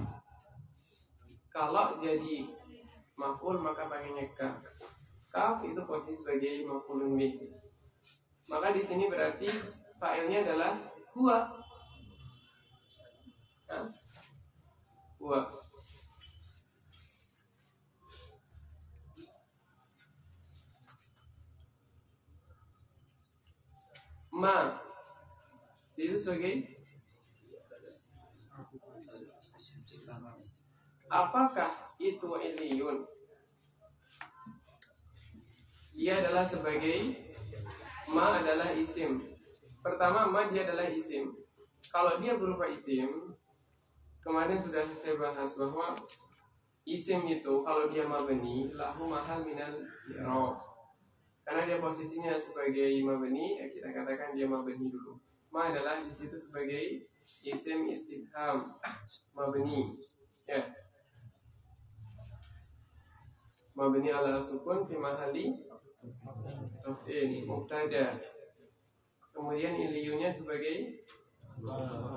Kalau jadi maf'ul maka pakainya ka. Kaf itu posisi sebagai maf'ulun bih. Maka di sini berarti fa'ilnya adalah huwa. Hah? Huwa. Ma itu sebagai apakah itu iliyun? Dia adalah sebagai ma adalah isim. Pertama ma dia adalah isim. Kalau dia berupa isim, kemarin sudah saya bahas bahwa isim itu kalau dia mabni lahu mahal minal i'rab. Karena dia posisinya sebagai mabni, ya kita katakan dia mabni dulu. Ma adalah di situ sebagai isim istifham mabni. Ya. Mabni ala sukun fi mahalli raf'in mubtada. Kemudian iliyunya sebagai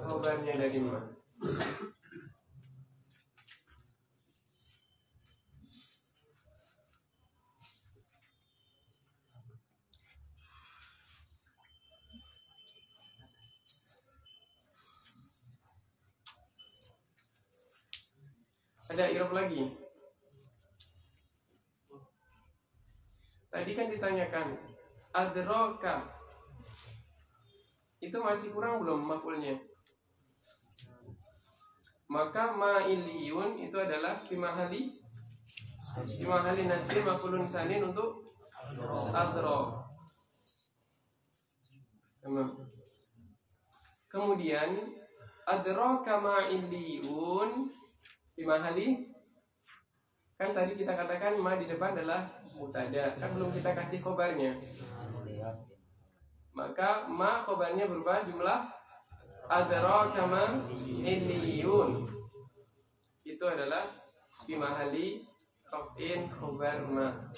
khabarnya dari ma. Ada i'rab lagi. Tadi kan ditanyakan adraka. Itu masih kurang belum maf'ulnya? Maka ma'iliyun itu adalah fi mahali nasbi maf'ulun sanin untuk adra. Kemudian adraka ma'iliyun fi mahali, kan tadi kita katakan ma di depan adalah mubtada, kan belum kita kasih khobarnya. Maka ma khobarnya berupa jumlah adraka ma'iliyun. Itu adalah fi mahali raf'in khobar ma.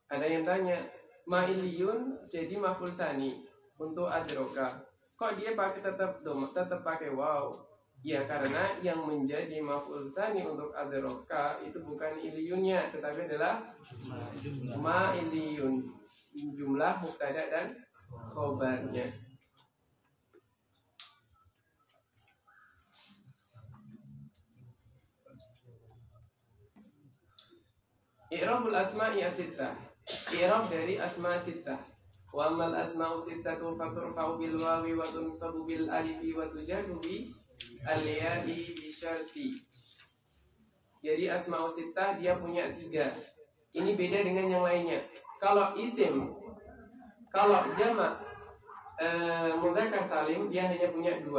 Ada yang tanya, ma'iliyun jadi maf'ul sani untuk adroka. Kok dia pakai tetap pakai waw? Ya karena yang menjadi maf'ul sani untuk adroka itu bukan iliyunnya, tetapi adalah ma'iliyun, jumlah mubtada dan khobarnya. I'rabul asma'i as-sittah. I'rab dari asma sittah. Wa amal asma'u sittatu faturfa'u bil wawi wa tunsabu bil alifi wa tujarru bi al-ya'i bi syarti. Jadi asma'u sittah dia punya 3. Ini beda dengan yang lainnya. Kalau isim, kalau jamak mudzakkar salim dia hanya punya 2.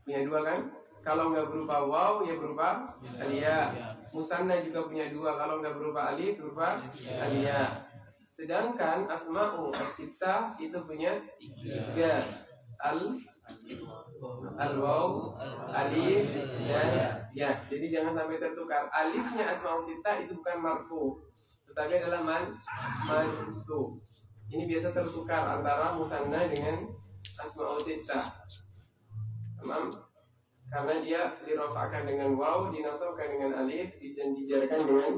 Punya 2 kan? Kalau enggak berupa waw ya berupa aliyah. Musanna juga punya 2, kalau nggak berupa alif berupa aliyah. Sedangkan asma'u as-sittah itu punya 3, al-waw, alif dan ya. Jadi jangan sampai tertukar. Alifnya asma'u sittah itu bukan marfu, tetapi adalah mansub. Ini biasa tertukar antara musanna dengan asma'u sittah. Tamam? Karena dia dirofakkan dengan waw, dinasabkan dengan alif, dijarkan dengan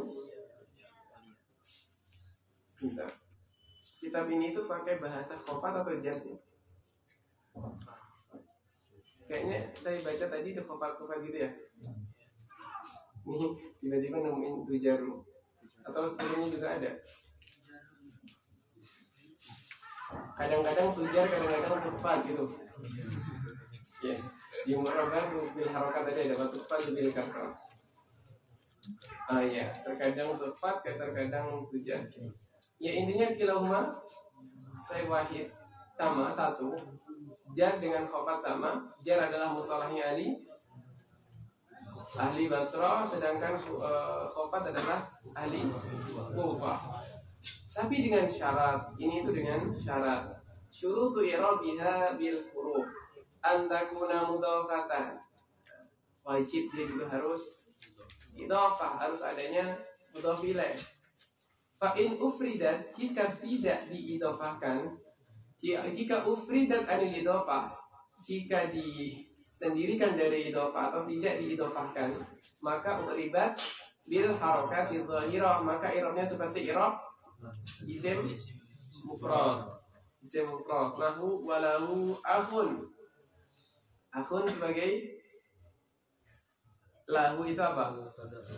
sebentar. Kitab ini tuh pakai bahasa khofat atau jar sih? Kayaknya saya baca tadi itu khofat gitu ya. Nih tiba-tiba nemuin tujaru. Atau sebelumnya juga ada. Kadang-kadang tujar, kadang-kadang khofat gitu. Ya. Di mu'rabah bil harokat tadi ada tufat bil kasrah. Ya, terkadang tufat, terkadang tujar. Ya intinya kilahuma saya wahid sama satu. Jar dengan khofat sama. Jar adalah musalahnya ahli Basra, sedangkan khofat adalah ahli Kufah. Tapi dengan syarat, ini itu dengan syarat. Syurutu i'rabiha bil huruf an takuna mudhafatan. Wajib dia juga harus idhafah, harus adanya mudhaf ilaih. Fa in ufridat, jika tidak diidhafahkan, jika ufridat anil idhafah, jika disendirikan dari idhafah atau tidak diidhafahkan, maka uribat bil harokat dzahirah, maka i'rabnya seperti i'rab isim mufrad. Isim mufrad. Lahu walahu akhun. Akhun sebagai lahu itu apa?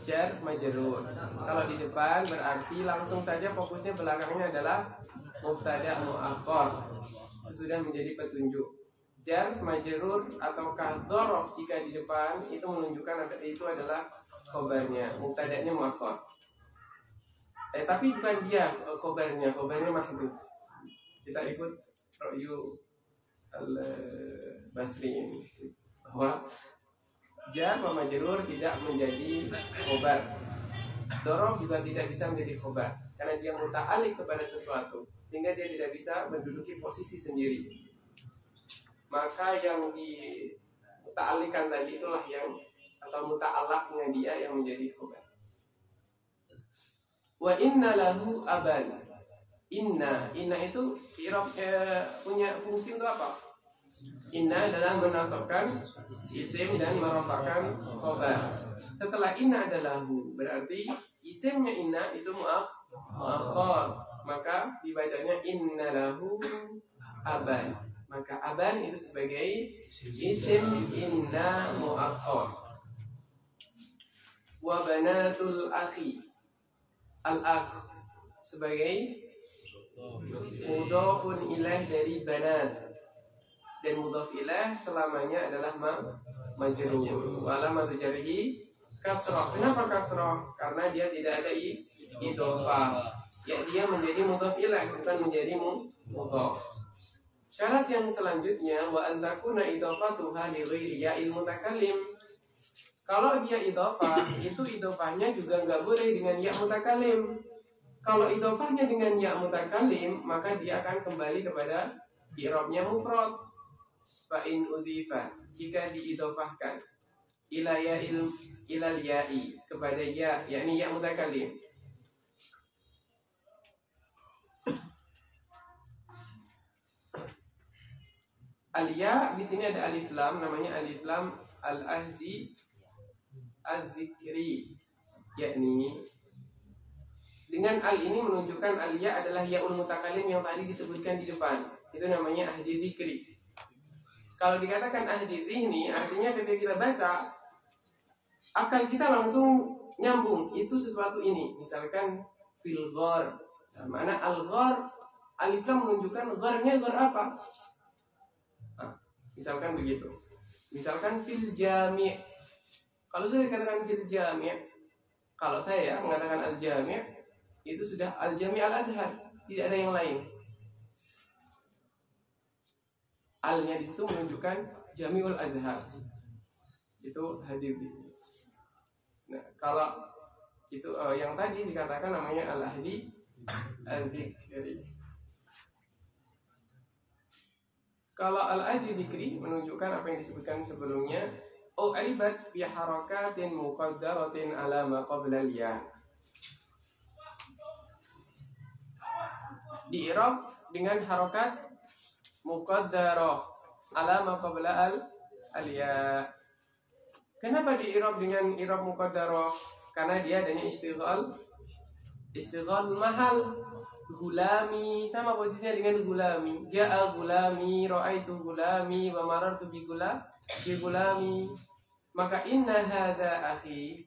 Jar majrur. Kalau di depan berarti langsung saja fokusnya belakangnya adalah mubtada muakhar. Itu sudah menjadi petunjuk. Jar majrur ataukah dzaraf jika di depan itu menunjukkan itu adalah khobarnya, mubtada'nya muakhar. Tapi bukan dia khobarnya mahdhuf. Kita ikut ra'yu al-Basri ini bahwa jar wa majrur tidak menjadi khobar. Dzaraf juga tidak bisa menjadi khobar karena dia muta'alliq kepada sesuatu sehingga dia tidak bisa menduduki posisi sendiri. Maka yang dimuta'alliqkan tadi itulah yang atau muta'allaqnya dia yang menjadi khobar. Wa inna lahu aban. Inna itu i'rab punya fungsi untuk apa? Inna adalah menasabkan isim dan merofakkan khobar. Setelah inna adalah hu, berarti isimnya inna itu muakhar, maka dibacanya inna lahu aban. Maka aban itu sebagai isim inna muakhar. Wa banatul akhi, al-akh sebagai mudhafun ilaih dari banat, dan mudhaf ilaih selamanya adalah majrur. Wa alamatu jarhi kasrah. Kenapa kasrah? Karena dia tidak ada idhofah. Ya, dia menjadi mudhaf ilaih bukan menjadi mudhaf. Syarat yang selanjutnya wa antakuna idhofatuha li ghairi ya'il mutakallim. Kalau dia idhofah, itu idhofahnya juga enggak boleh dengan ya mutakallim. Kalau idhofahnya dengan ya mutakallim, maka dia akan kembali kepada i'rabnya mufrad. Fa in udhifa, jika diidhofahkan ila ya'il ilal ya'i, kepada ya, yakni ya mutakallim. Al-ya di sini ada alif lam, namanya alif lam al-ahdi az-zikri, yakni dengan al ini menunjukkan al-ya adalah yaul mutakallim yang tadi disebutkan di depan. Itu namanya ahdi zikri. Kalau dikatakan ahdi zihni, artinya ketika kita baca, akal kita langsung nyambung itu sesuatu ini. Misalkan fil ghar, mana al-ghar, alif lam menunjukkan gharnya ghar apa? Misalkan begitu. Misalkan fil jami'. Kalau sudah dikatakan fil jami', kalau saya mengatakan al-jami', itu sudah al-jami' al-azhar, tidak ada yang lain. Al-nya di situ menunjukkan jami'ul azhar. Itu hadir. Nah, kalau itu yang tadi dikatakan namanya al-ahdi al-zikri. Kalau al-ahdi dzikri menunjukkan apa yang disebutkan sebelumnya. Alibat bi harakatin muqaddaratin ala ma qabla al-ya. Di-i'rab dengan harokat muqaddarah ala ma qabla al-ya. Kenapa di-i'rab dengan i'rab muqaddarah? Karena dia adanya istighal mahal. Gulami sama posisinya dengan gulami. Ja'a gulami, ra'aitu gulami, wa marartu bi gulami. Maka inna hadza akhi.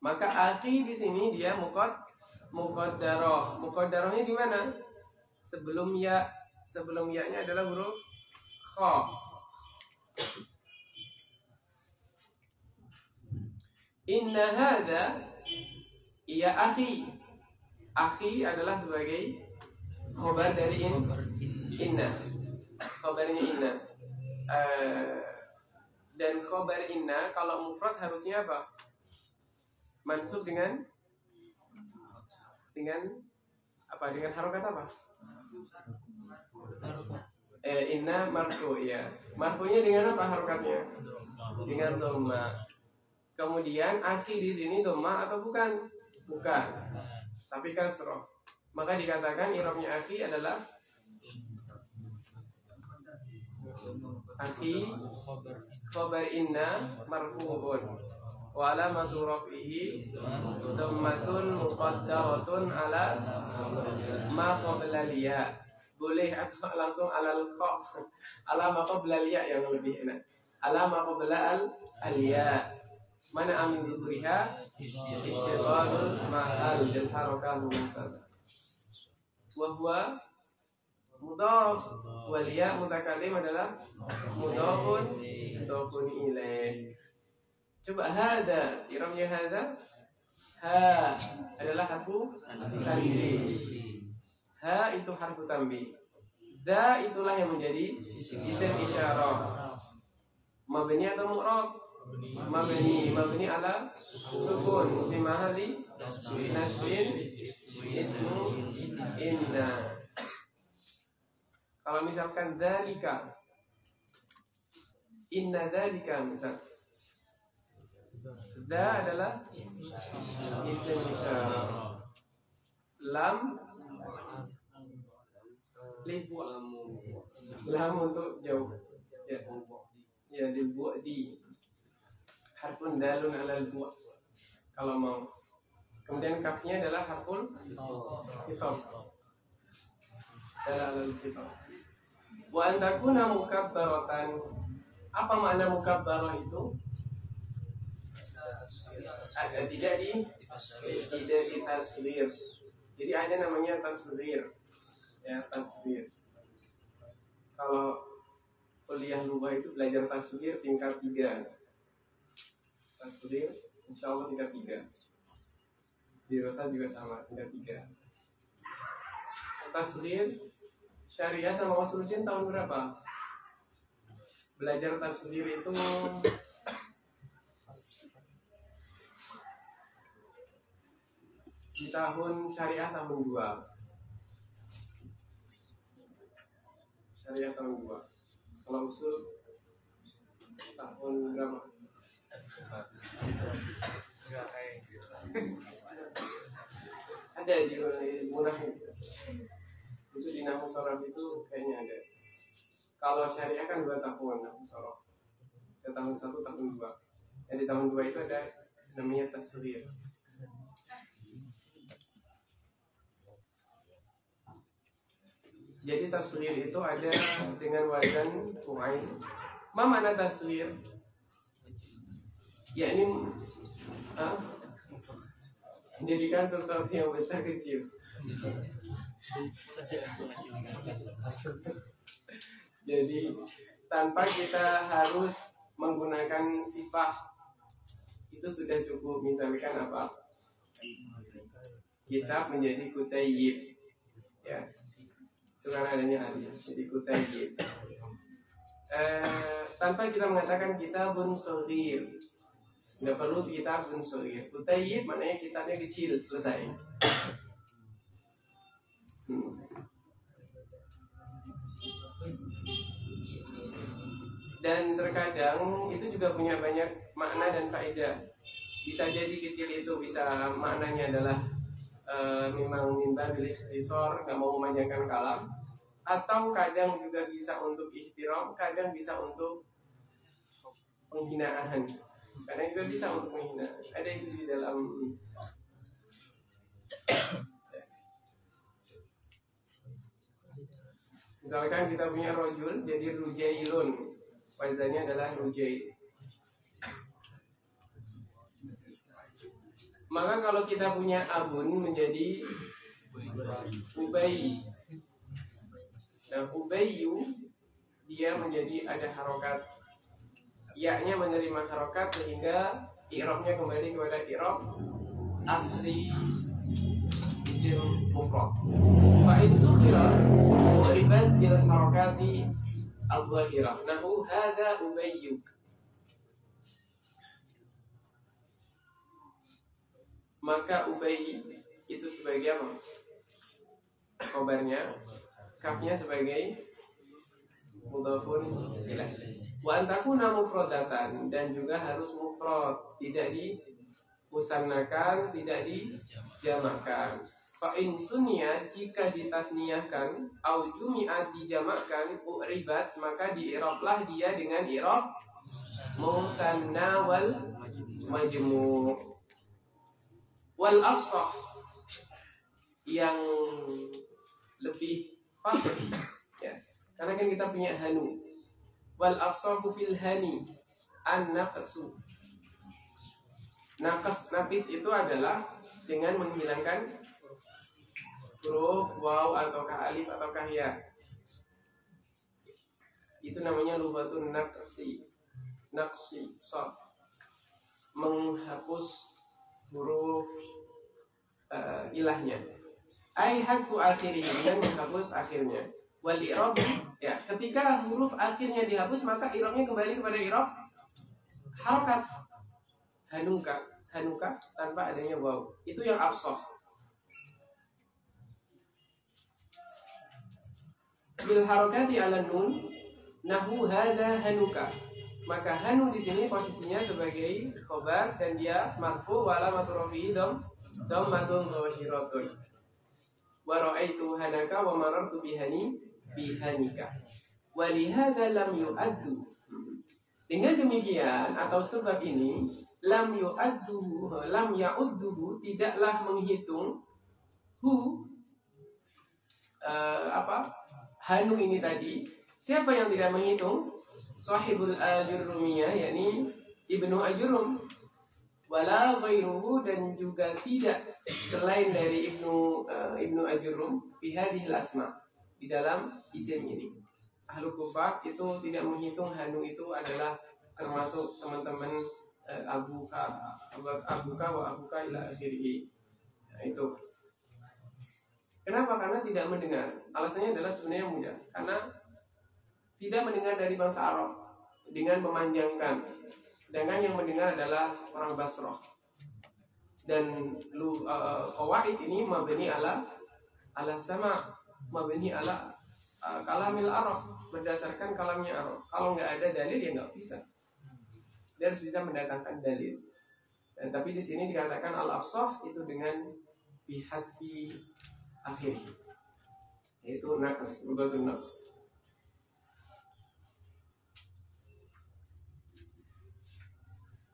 Maka akhi di sini dia muqaddarah. Muqaddarahnya di mana? Sebelum ya-nya adalah huruf kha. Inna hadza ya akhi. Akhi adalah sebagai khobar dari inna. Khobarnya inna. Dan khobar inna kalau mufrad harusnya apa? Mansub dengan dengan apa? Dengan harokat apa? Inna marfu ya. Marfunya dengan apa harokatnya? Dengan dhamma. Kemudian akhi di sini dhamma atau bukan? Bukan. Tapi kasroh. Maka dikatakan i'rabnya akhi adalah akhi khabar inna marfu'un wa alamatu raf'ihi dhammatun muqaddaratun ala ma qabla liya. Boleh atau langsung alal kha, ala ma qabla liya yang lebih enak. Ala ma qabla al ya. Mana amin dzukriha istighalul ma'al bil harakah munsabah. Wa huwa mudhaf wal ya mutakallim adalah mudhafun ilaih. Coba hada, i'rabnya hada. Ha adalah harfu tanbih. Ha itu harfu tanbih. Da itulah yang menjadi isim isyarah. Mabni atau mu'rab? Mabni ala sukun fi mahalli nasbin ismu inna. Kalau misalkan dzalika, inna dzalika misal, da adalah isim isyarah. Lam libu, lam untuk jauh ya di harfun dalun alal bu' kalau mau. Kemudian kafnya adalah harfun khitab alal khitab. Wa antakuna mukabbaratan. Apa makna mukabbarah itu? Ada tidak di tasghir. Jadi ada namanya tasghir. Ya, tasghir. Kalau kuliah lugah itu belajar tasghir tingkat 3. Tasghir insyaallah tingkat 3. Di Rosa juga sama tingkat 3. Tasghir syariah sama Wasuluddin tahun berapa? Belajar tasghir itu di tahun syariah tahun 2. Syariah tahun 2. Kalau usul tahun berapa? Ada di munah itu di nahwu sorof itu kayaknya ada. Kalau syariah kan 2 tahun nahwu sorof. Di tahun 1 tahun 2. Di tahun 2 itu ada namanya tasghir. Jadi tasghir itu ada dengan wazan fu'ail. Ma makna tasghir? Yakni menjadikan sesuatu yang besar kecil. Jadi tanpa kita harus menggunakan sifat itu sudah cukup. Misalkan apa? Kitab menjadi kutayyib. Ya. Itu karena adanya alif. Jadi kutayyib. Tanpa kita mengatakan kitabun shaghir. Nggak perlu kitabun shaghir. Kutayyib maknanya kitabnya kecil, selesai. Dan terkadang itu juga punya banyak makna dan faedah. Bisa jadi kecil itu bisa maknanya adalah memang mimba bil ikhtisar, nggak mau memanjangkan kalam, atau kadang juga bisa untuk ihtiram, kadang bisa untuk penghinaan, kadang juga bisa untuk menghina. Ada itu di dalam. Misalkan kita punya rojul, jadi rujailun, wazannya adalah rujail. Maka kalau kita punya abun menjadi ubay. Nah, ubayyu dia menjadi ada harokat. Ya-nya menerima harokat sehingga i'rabnya kembali kepada i'rab asli isim mufrad. Fa in sukhira uribat bil harakati al-zahirah. Nahu hadza ubayyuk. Maka Ubay itu sebagai apa? Khobarnya, kafnya sebagai mudhafun ilaih. Wa antakuna mufradatan, dan juga harus mufrad, tidak dimusannakan, tidak dijamakkan. Fa in sunniyat, jika ditasniyahkan, au jumi'at, dijamakkan, u'ribat, maka di'irablah dia dengan i'rab musanna wal majmu'. Wal afsah, yang lebih fasih, ya, karena kan kita punya hanu. Wal afsahu fil hani an-naqsu. Naqis itu adalah dengan menghilangkan huruf waw ataukah alif ataukah ya. Itu namanya lughatun naqsi. Naqsi, shad, menghapus huruf ilahnya. Ai hadfu akhirih, dengan menghapus akhirnya. Wal i'rab, ya, ketika huruf akhirnya dihapus maka i'rabnya kembali kepada i'rab harakat. Hanuka tanpa adanya waw. Itu yang afsah. Bil harakati ala nun nahu hada hanuka. Maka hanu di sini posisinya sebagai khobar dan dia marfu wa alamatu rafi'i dhammatun zahiratun. Wa ra'aitu hanaka wa marartu bihanika. Wa lihadza lam yu'addu. Dengan demikian atau sebab ini lam ya'udduhu, tidaklah menghitung hanu ini tadi. Siapa yang tidak menghitung? Sahibul Ajurrumiyah, yakni Ibnu Ajurrum. Wala ghairuhu, dan juga tidak selain dari Ibnu Ajurrum fi hadhil asma, di dalam isim ini. Ahlu Kufah itu tidak menghitung hanu itu adalah termasuk teman-teman abuka wa abuka ila akhirih. Nah, itu. Kenapa? Karena tidak mendengar. Alasannya adalah sebenarnya mudah. Karena tidak mendengar dari bangsa Arab dengan memanjangkan. Sedangkan yang mendengar adalah orang Basrah. Dan qawaid ini mabni ala sama, mabni ala kalamil Arab, berdasarkan kalamnya Arab. Kalau nggak ada dalil ya nggak bisa. Dia harus bisa mendatangkan dalil. Dan tapi di sini dikatakan al-afsah itu dengan bihadfi akhir, yaitu naqs, lughatun naqs.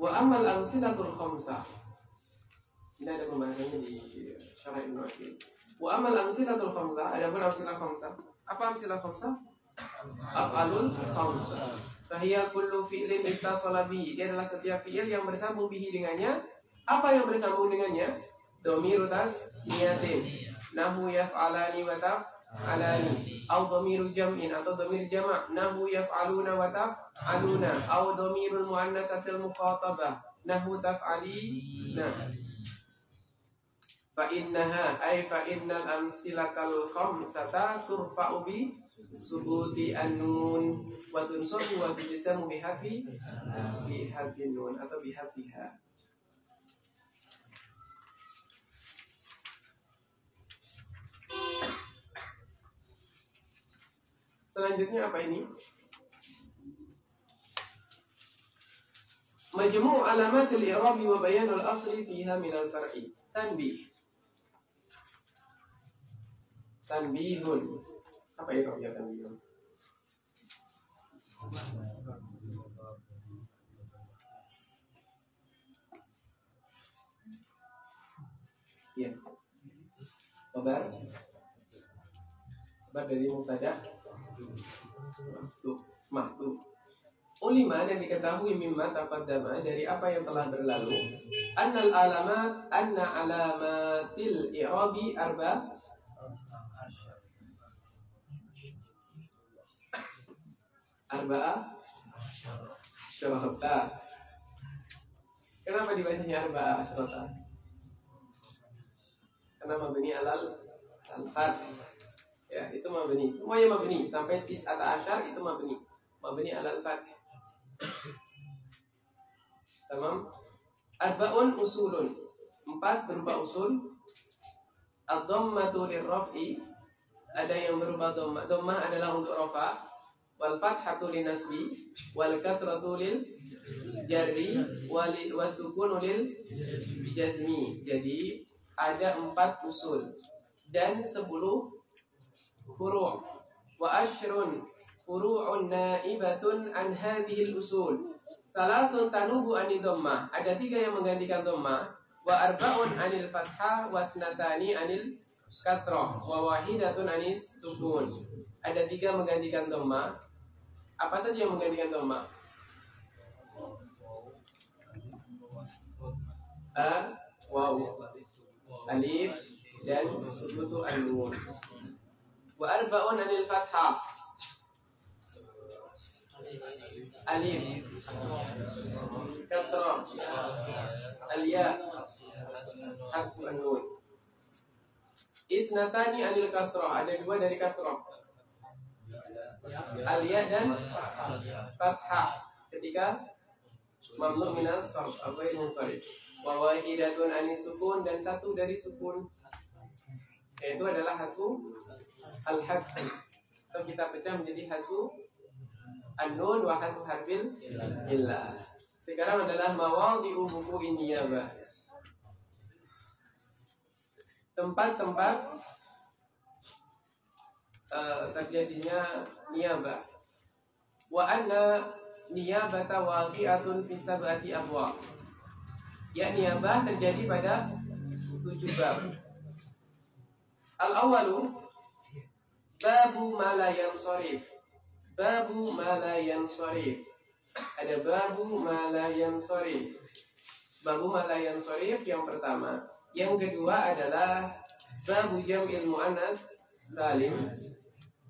Wa amal amsilatul khamsah. Ini ada pembahasannya di Syarah Ibnu Aqil. Wa amal amsilatul khamsah, ada pun amsilah khamsah. Apa amsilah khamsah? Af'alul khamsah. Fahiya kullu fi'lin ittasala bihi. Dia adalah setiap fi'il yang bersambung bihi dengannya. Apa yang bersambung dengannya? Dhamiru tasniyatin. Nahu yaf'alani wa taf'alani. Au dhamiru jam'in, atau dhamir jama'. Nahu yaf'aluna wa taf'aluna. Au dhamirul muannasatil mukhatabah. Nahu taf'alina. Fa innaha ay fa innal amsilatal khamsata turfa'u bi subuti an-nun wa tunsabu wa tujsamu bi hadfi nun atau bi hadfiha. Selanjutnya apa ini? Majmu' alamatil i'rab wa bayanul asli fiha min al-far'i. Tanbihun. Apa i'rabnya tanbihun? Ya. Kabar dari mubtada mahdhuf. Ulima, yang diketahui mimma taqaddama, dari apa yang telah berlalu, anna alamatil i'rabi arba'ah. Syurata. Kenapa dibacanya arba'ah syurata? Kenapa mabni alal al-fat? Ya, itu mabni. Semuanya mabni sampai tis'ata asyar itu mabni. Mabni alal fat. Tamam. Arba'un usulun. 4 berupa usul. Ad-dhammatu lirraf'i, ada yang berupa dhammah. Dhammah adalah untuk rafa, wal fathatu linasbi, wal kasratu lil jarri, wasukunu lil jazmi. Jadi ada 4 usul dan 10 furu'. Wa ashrun furu'un naibatun an hadhil usul. Salasun tanubu ani dhammah. Ada 3 yang menggantikan dhammah. Wa arba'un anil fathah, wasnatani anil kasrah, wa wahidatun anis sukun. Ada 3 menggantikan dhammah. Apa saja yang menggantikan dhammah? Waw, alif, dan sukutu an-nun. Wa arba'un anil fathah. Alif, kasrah, al-ya, harfu an-nun. Isnatani anil kasrah, ada 2 dari kasrah, al-ya dan fathah ketika mamnu minas sarf, abai munsharif. Wa wahidatun anis sukun, dan 1 dari sukun, yaitu adalah harfu al-hadf. Atau kita pecah menjadi harfu an-nun wa harfu harfil illah. Sekarang adalah mawadhi'u buku'in niyabah, tempat-tempat terjadinya niyabah. Wa anna niyabata waqi'atun fi sab'ati abwab. Ya, niyabah terjadi pada 7 bab. Al-awwalu babu ma la yansharif. Babu ma la yansharif. Ada babu ma la yansharif. Babu ma la yansharif yang pertama. Yang kedua adalah babu jam'il muannas salim.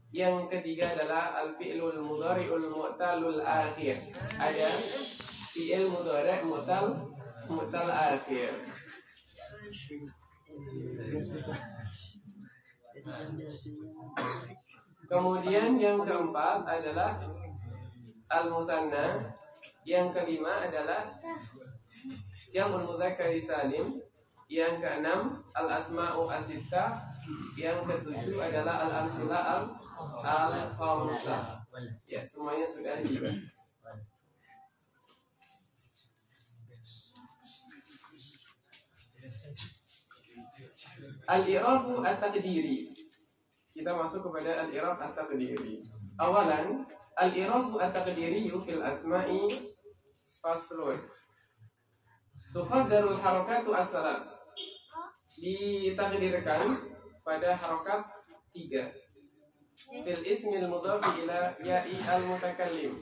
Yang ketiga adalah al-fi'lul mudhari'ul mu'talul akhir. Ada fi'il mudhari' mu'tal akhir. Kemudian yang keempat adalah al-musanna. Yang kelima adalah jam'ul mudzakkar salim. Yang keenam al-asma'u as-sittah. Yang ketujuh adalah al-amsilah al-khamsah. Ya, semuanya sudah dibahas. Al-i'rabu at-taqdiri. Kita masuk kepada al-i'rab at-taqdiri. Awalan, al-i'rabu at-taqdiri fil asma'i faslun. Tuqaddarul harakatu as-salas. Ditakdirkan pada harakat 3. Fil ismil mudhafi ila ya'i al-mutakallim.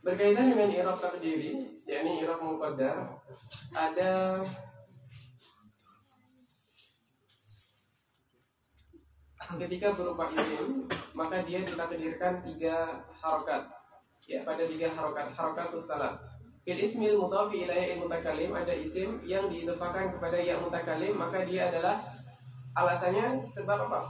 Berkaitan dengan i'rab taqdiri, yakni i'rab muqaddar, ada ketika berupa isim, maka dia ditakdirkan 3 harokat. Ya, pada 3 harokat, harakatus salas. Fil ismil mudhafi ila ya'il mutakallim, ada isim yang diidhafahkan kepada ya' mutakallim, maka dia adalah alasannya sebab apa?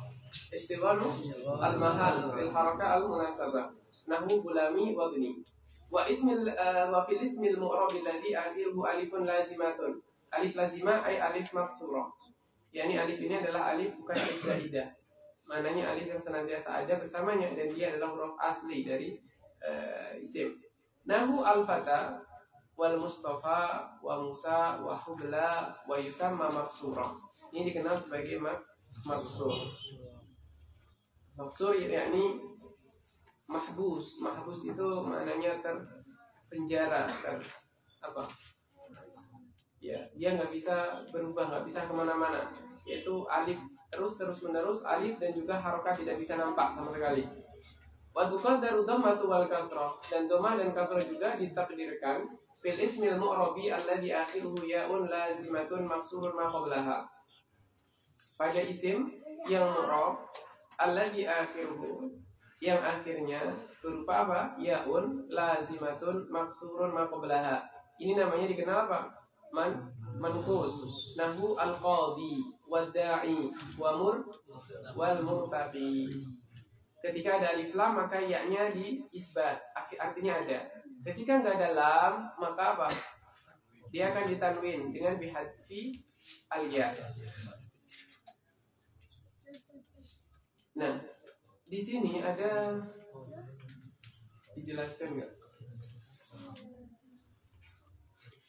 Ishtighalu al-mahal fil harakah al-munasabah. Nahwu gulami wa bni. Wa fil ismil mu'rab alladhi akhiruhu alifun lazimatun. Alif lazimah ay alif maksurah. Yani alif ini adalah alif bukan alif zaidah. Maknanya alif yang senantiasa ada bersamanya, dan dia adalah huruf asli dari isim. Nahu al-fata wal mustafa wa musa wa hubla wa yusamma maksura. Ini dikenal sebagai maksur. Maksur yakni mahbus. Mahbus itu maknanya terpenjara, ya, dia nggak bisa berubah, nggak bisa kemana-mana. Yaitu alif terus menerus, alif dan juga harokat tidak bisa nampak sama sekali. Wa tuqaddaru dhammatu wal kasrah, dan dhammah dan kasrah juga ditakdirkan fil ismil mu'rabi alladhi akhiruhu ya'un lazimatun maksurun ma qablaha. Pada isim yang mu'rab alladhi akhiruhu, yang akhirnya berupa apa? Ya'un lazimatun maksurun ma qablaha. Ini namanya dikenal apa? Manqus. Nahu al-qadi wad-da'i wal murtaqi. Ketika ada alif lam maka ya-nya di isbat, artinya ada. Ketika nggak ada lam maka apa? Dia akan ditanwin dengan bihadfi al-ya. Nah, di sini ada dijelaskan nggak?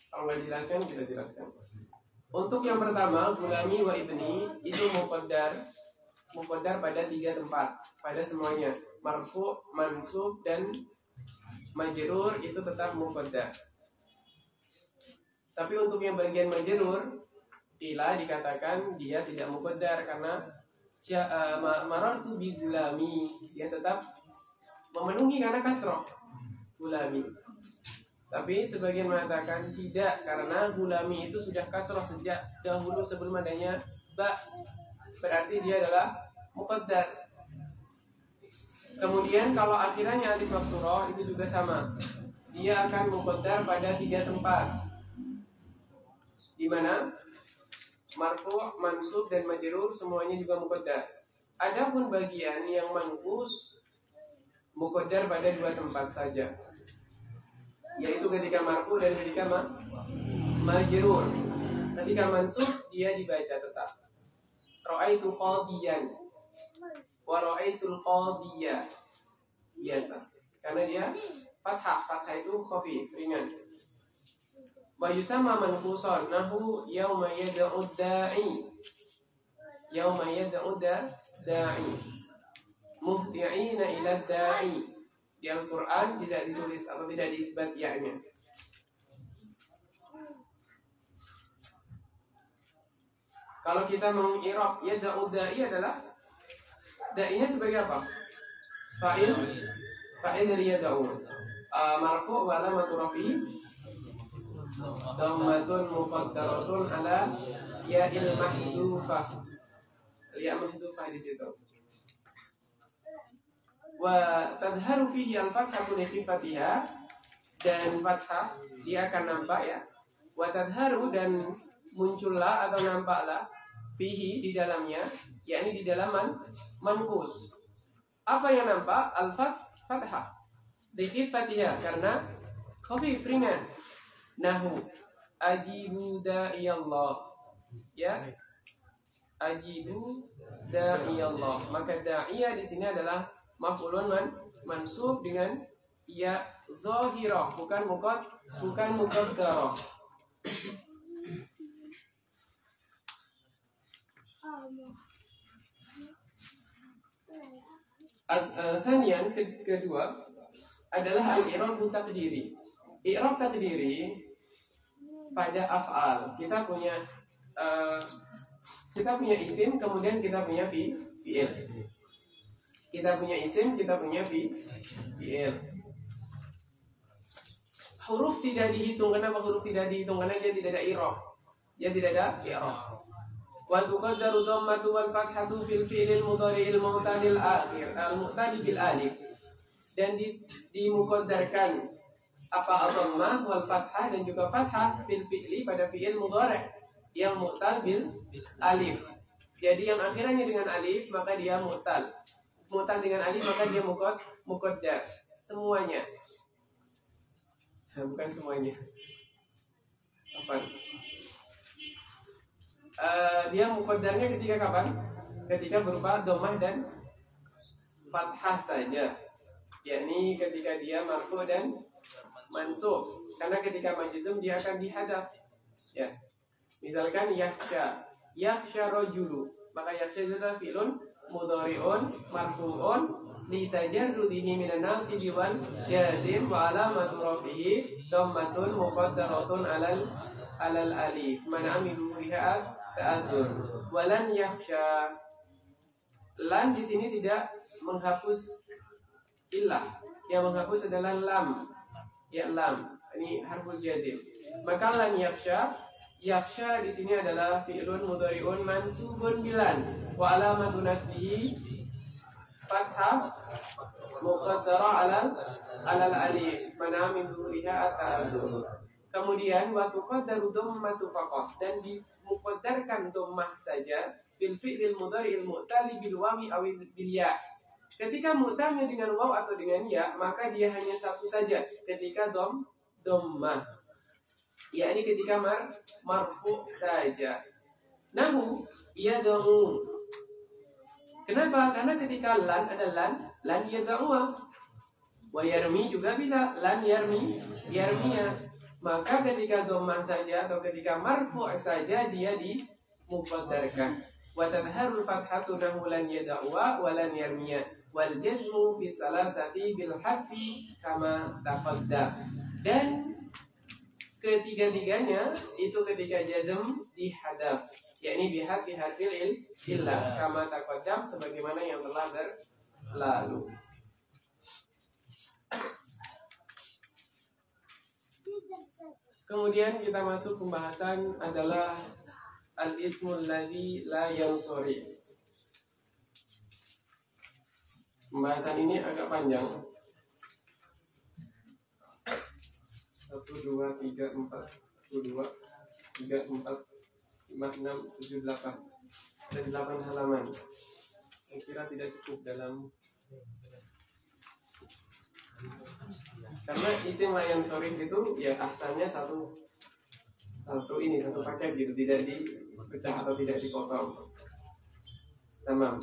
Kalau nggak dijelaskan kita jelaskan. Untuk yang pertama, gulami wa ibni itu muqaddar pada 3 tempat, pada semuanya. Marfu, mansub dan majrur itu tetap muqaddar. Tapi untuk yang bagian majrur, dikatakan dia tidak muqaddar karena marartu bi gulami, dia tetap memenuhi karena kasroh gulami. Tapi sebagian mengatakan tidak, karena gulami itu sudah kasroh sejak dahulu sebelum adanya ba, berarti dia adalah muqaddar. Kemudian kalau akhirnya alif maksurah itu juga sama, dia akan muqaddar pada 3 tempat, di mana marfu', mansub dan majrur semuanya juga muqaddar. Adapun bagian yang manqus muqaddar pada 2 tempat saja, yaitu ketika marfu dan ketika majrur. Ketika mansub dia dibaca tetap ra'aitu qadiyan wa ra'aitul qadiyah biasa, karena dia fathah itu khafif, ringan. Wa yusamma manqusan nahu yauma yad'u da'i muhti'ina ila da'i. Di Al-Quran tidak ditulis atau tidak disebut ya-nya. Kalau kita mengi'rab yad'u da'i adalah da'inya sebagai apa? Fa'il dari yad'u. Marfu' wa alamatu rafi'i dhammatun muqaddaratun ala ya'il mahdhufah. Ya mahdhufah di situ. Wa tadharu fihi al-fathatu li khifatiha, dan fathah dia akan nampak ya. Wa tadharu, dan muncullah atau nampaklah fihi di dalamnya, yakni di dalam manqus. Apa yang nampak? Al-fathah li khifatiha, karena khafif, ringan. Nahu ajibu da'iyallah, ya, ajibu da'iyallah. Maka da'iyah di sini adalah maf'ulun mansub dengan ya zahirah, bukan muqaddarah. Sanian, kedua adalah al-i'rab taqdiri. I'rab taqdiri pada af'al. Kita punya isim, kemudian kita punya fi'il. Kita punya isim, kita punya fi'il. Huruf tidak dihitung. Kenapa huruf tidak dihitung? Karena dia tidak ada i'rab. Dia tidak ada i'rab. Wa tuqaddaru dhammatu wal fathatu fil fi'lil mudhari'il mu'talil akhir al-mu'tali bil alif. Dan dimuqaddarkan apa dhammah wal fathah dan juga fathah fil fi'li pada fi'il mudhari' yang mu'tal bil alif. Jadi yang akhirnya dengan alif maka dia mu'tal. Mu'tal dengan alif maka dia muqaddar. Semuanya. Bukan semuanya. Apa? Dia muqaddarnya ketika kapan? Ketika berupa dhammah dan fathah saja. Yakni ketika dia marfu dan mansub. Karena ketika majzum dia akan dihadaf. Ya. Misalkan yakhsha rajulu, maka yakhsha itu adalah fi'lun mudhari'un marfu'un li tajarrudihi minan nasibi wal jazim wa alamatu rafihi dhammatun muqaddaratun alal alif man amilu biha ta'adzur. Walan yakhsha, lan di sini tidak menghapus illah, yang menghapus adalah lam. Ya, lam ini harful jazim. Maka lan yakhsha di sini adalah fi'lun mudhari'un mansubun bilan wa alamatu nasbihi fathah muqaddara alal alif mana min dzuriha ata'adzur. Kemudian wa tuqaddaru dhammatu faqat, dan dimuqaddarkan dhammah saja bil fi'lil mudhari'il mu'tali bil wawi aw bil ya, Ketika mu'tamnya dengan waw atau dengan ya, maka dia hanya satu saja ketika dhammah. Yakni ketika marfu saja. Nahu yad'u. Kenapa? Karena ketika lan ada lan yad'u. Wa yarmi juga bisa, lan yarmiya. Maka ketika dhammah saja atau ketika marfu saja dia dimubaddarkan. Wa tadharul fathatu nahu lan yad'u wa lan yarmiya. Wal jazmu fi salasati bil hadfi kama taqaddam. Dan ketiga-tiganya itu ketika jazm dihadaf, yakni bihadfi harfil illah kama taqaddam sebagaimana yang telah berlalu. Kemudian kita masuk pembahasan adalah al-ismul ladzi la yansharif. Pembahasan ini agak panjang. 1, 2, 3, 4 1, 2, 3, 4 5, 6, 7, 8. Ada 8 halaman. Saya kira tidak cukup dalam, karena isim la yansharif itu ya asalnya satu paket gitu, tidak dipecah atau tidak dipotong. Tamam.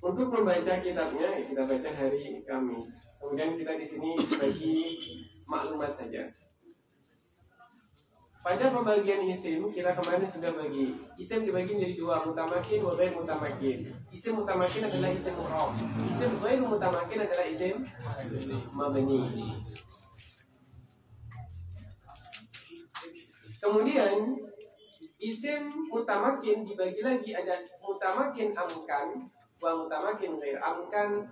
Untuk membaca kitabnya, kita baca hari Kamis. Kemudian kita di sini bagi maklumat saja. Pada pembagian isim, kita kemarin sudah bagi. Isim dibagi menjadi dua, mutamakin wa ghair mutamakin. Isim mutamakin adalah isim mu'rab. Isim ghair mutamakin adalah isim mabni. Kemudian isim mutamakin dibagi lagi, ada mutamakin amkan wa mutamakin ghair amkan.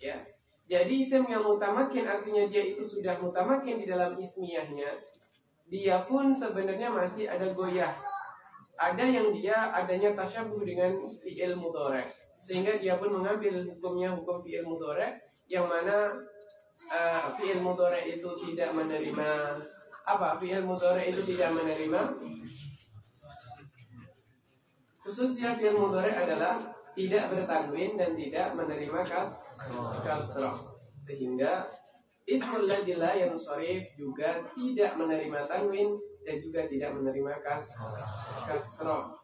Ya. Jadi isim yang mutamakin artinya dia itu sudah mutamakin di dalam ismiyahnya. Dia pun sebenarnya masih ada goyah. Ada yang dia adanya tasyabuh dengan fi'il mudhari'. Sehingga dia pun mengambil hukumnya hukum fi'il mudhari', yang mana fi'il mudhari' itu tidak menerima apa? Fi'il mudhari' itu tidak menerima, khususnya fi'il mudhari' adalah tidak bertanwin dan tidak menerima kasrah. Sehingga ismul ladzi la yansharif juga tidak menerima tanwin dan juga tidak menerima kasrah.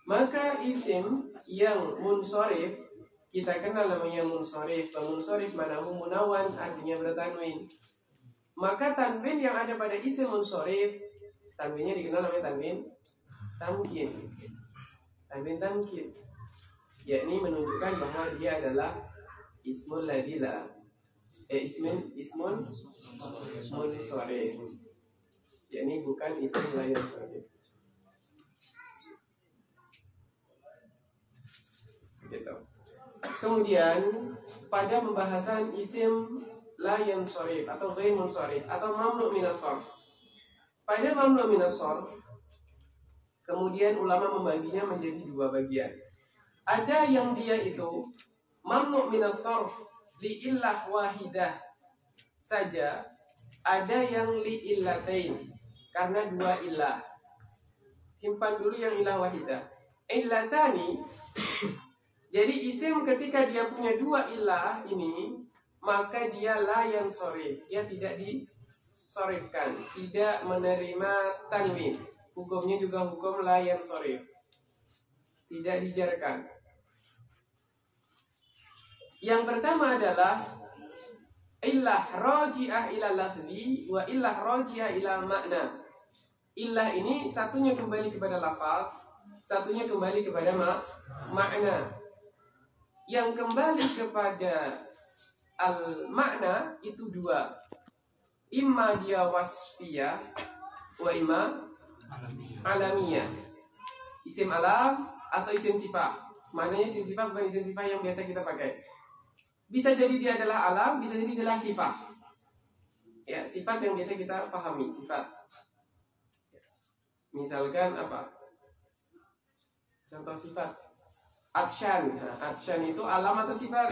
Maka isim yang munsharif kita kenal namanya munsharif. Munsharif manahu munawwan, artinya bertanwin. Maka tanwin yang ada pada isim munsharif, tanwinnya dikenal namanya tanwin tamkin. Tanwin tamkin, yakni menunjukkan bahwa dia adalah ismul ladzi la ismun munsharif, yakni bukan isim la yansharif. Gitu. Kemudian pada pembahasan isim la yansharif atau ghair munsharif atau mamnu' minas sarf. Pada mamnu' minas sarf, kemudian ulama membaginya menjadi dua bagian. Ada yang dia itu mamnu' minas sarf li illah wahidah saja, ada yang li illatain karena dua illah. Simpan dulu yang illah wahidah. Illatani, jadi isim ketika dia punya dua illah ini, maka dia la yansharif, dia tidak disorifkan, tidak menerima tanwin. Hukumnya juga hukum la yansharif, tidak dijarkan. Yang pertama adalah illah raji'ah ila lafzi wa illah raji'ah ila makna. Illah ini satunya kembali kepada lafaz, satunya kembali kepada makna. Yang kembali kepada al-makna itu dua. Imma dia wasfiyah wa imma alamiyah. Isim alam atau isim sifat. Maknanya isim sifat bukan isim sifat yang biasa kita pakai. Bisa jadi dia adalah alam, bisa jadi dia adalah sifat. Ya, sifat yang biasa kita pahami, sifat. Misalkan apa? Contoh sifat. Atsyan. Nah, atsyan itu alam atau sifat?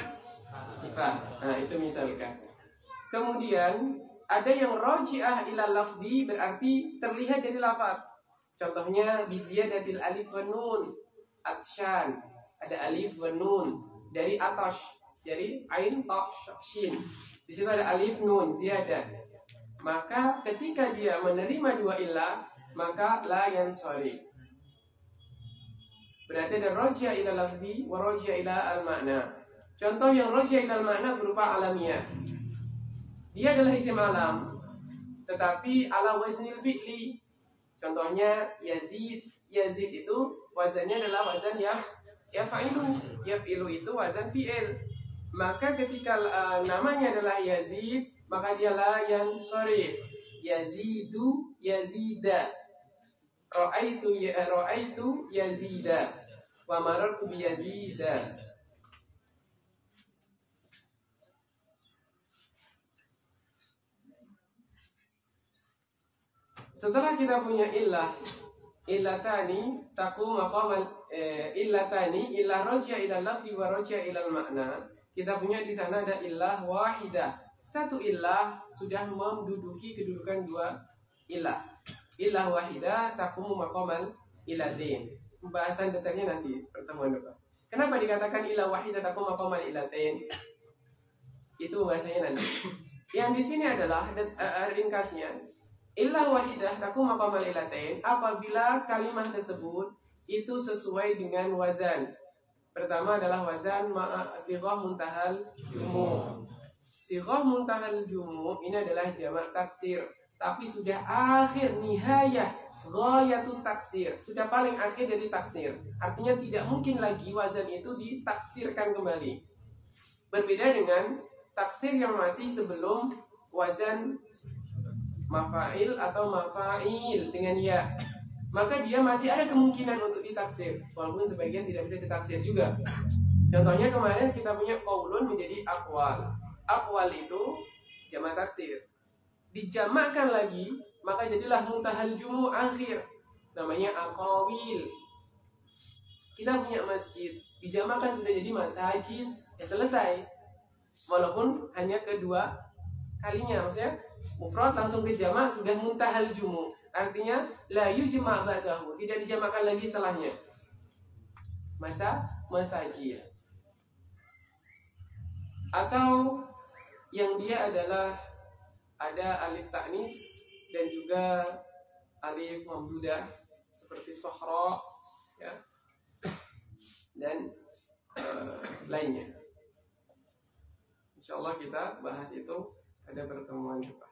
Sifat. Nah, itu misalkan. Kemudian ada yang raji'ah ila lafzi, berarti terlihat dari lafaz. Contohnya biziyadatil alif wa nun. Atsyan. ada alif wa nun dari atash, dari ain ta shin. Di situ ada alif nun ziyadah. Maka ketika dia menerima dua ilah, maka la yansharif. Berarti ada roja ila lafzi wa roja ila al-makna. Contoh yang roja ila al-makna berupa alamiah. Dia adalah isim alam, tetapi ala waznil fi'li. Contohnya Yazid. Yazid itu wazannya adalah wazan yaf'ilu. Yaf'ilu itu wazan fi'il. Maka ketika namanya adalah Yazid, maka dia la yansharif. Yazidu yazida. Ra'aitu yazida wa marartu bi yazida. Setelah kita punya illatani taqum maqamal illatani illah raja ila lafzi wa raja ila makna. Kita punya di sana ada illah wahidah. Satu illah sudah menduduki kedudukan dua illah. Illah wahidah taqumu maqamal illatain. Pembahasan detailnya nanti pertemuan depan. Kenapa dikatakan illah wahidah taqumu maqamal illatain? Itu bahasanya nanti. Yang di sini adalah ringkasnya. Illah wahidah taqumu maqamal illatain apabila kalimat tersebut itu sesuai dengan wazan. Pertama adalah wazan sighah muntahal jumu'. Sighah muntahal jumu' ini adalah jamak taksir, tapi sudah akhir nihayah ghayatut taksir, sudah paling akhir dari taksir. Artinya tidak mungkin lagi wazan itu ditaksirkan kembali. Berbeda dengan taksir yang masih sebelum wazan mafa'il atau mafa'il dengan ya. Maka dia masih ada kemungkinan untuk ditaksir, walaupun sebagian tidak bisa ditaksir juga. Contohnya kemarin kita punya qaulun menjadi aqwal. Aqwal itu jamak taksir. Dijamakkan lagi, maka jadilah muntahal jumu' akhir, namanya aqawil. Kita punya masjid, dijamakkan sudah jadi masajid, ya selesai. Walaupun hanya kedua kalinya, maksudnya mufrad langsung ke jamak sudah muntahal jumu'. Artinya la yujma' ba'dahu, tidak dijamakkan lagi setelahnya. Masajid. Atau yang dia adalah ada alif ta'nis dan juga alif mamdudah seperti sohra ya, dan lainnya. Insyaallah kita bahas itu pada pertemuan depan.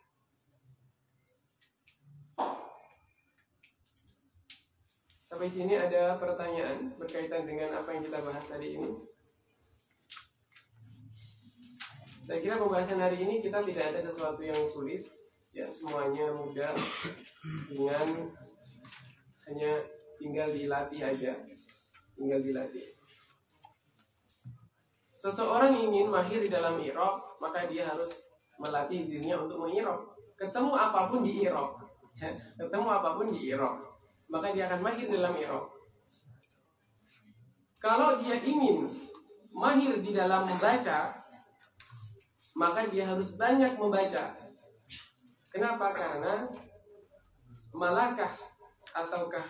Sampai sini ada pertanyaan berkaitan dengan apa yang kita bahas hari ini? Saya kira pembahasan hari ini kita tidak ada sesuatu yang sulit, ya semuanya mudah, dengan hanya tinggal dilatih aja, tinggal dilatih. Seseorang ingin mahir di dalam i'rab, maka dia harus melatih dirinya untuk meng'irab. Ketemu apapun di i'rab, ya, ketemu apapun di i'rab, maka dia akan mahir dalam i'rab. Kalau dia ingin mahir di dalam membaca, maka dia harus banyak membaca. Kenapa? Karena malakah ataukah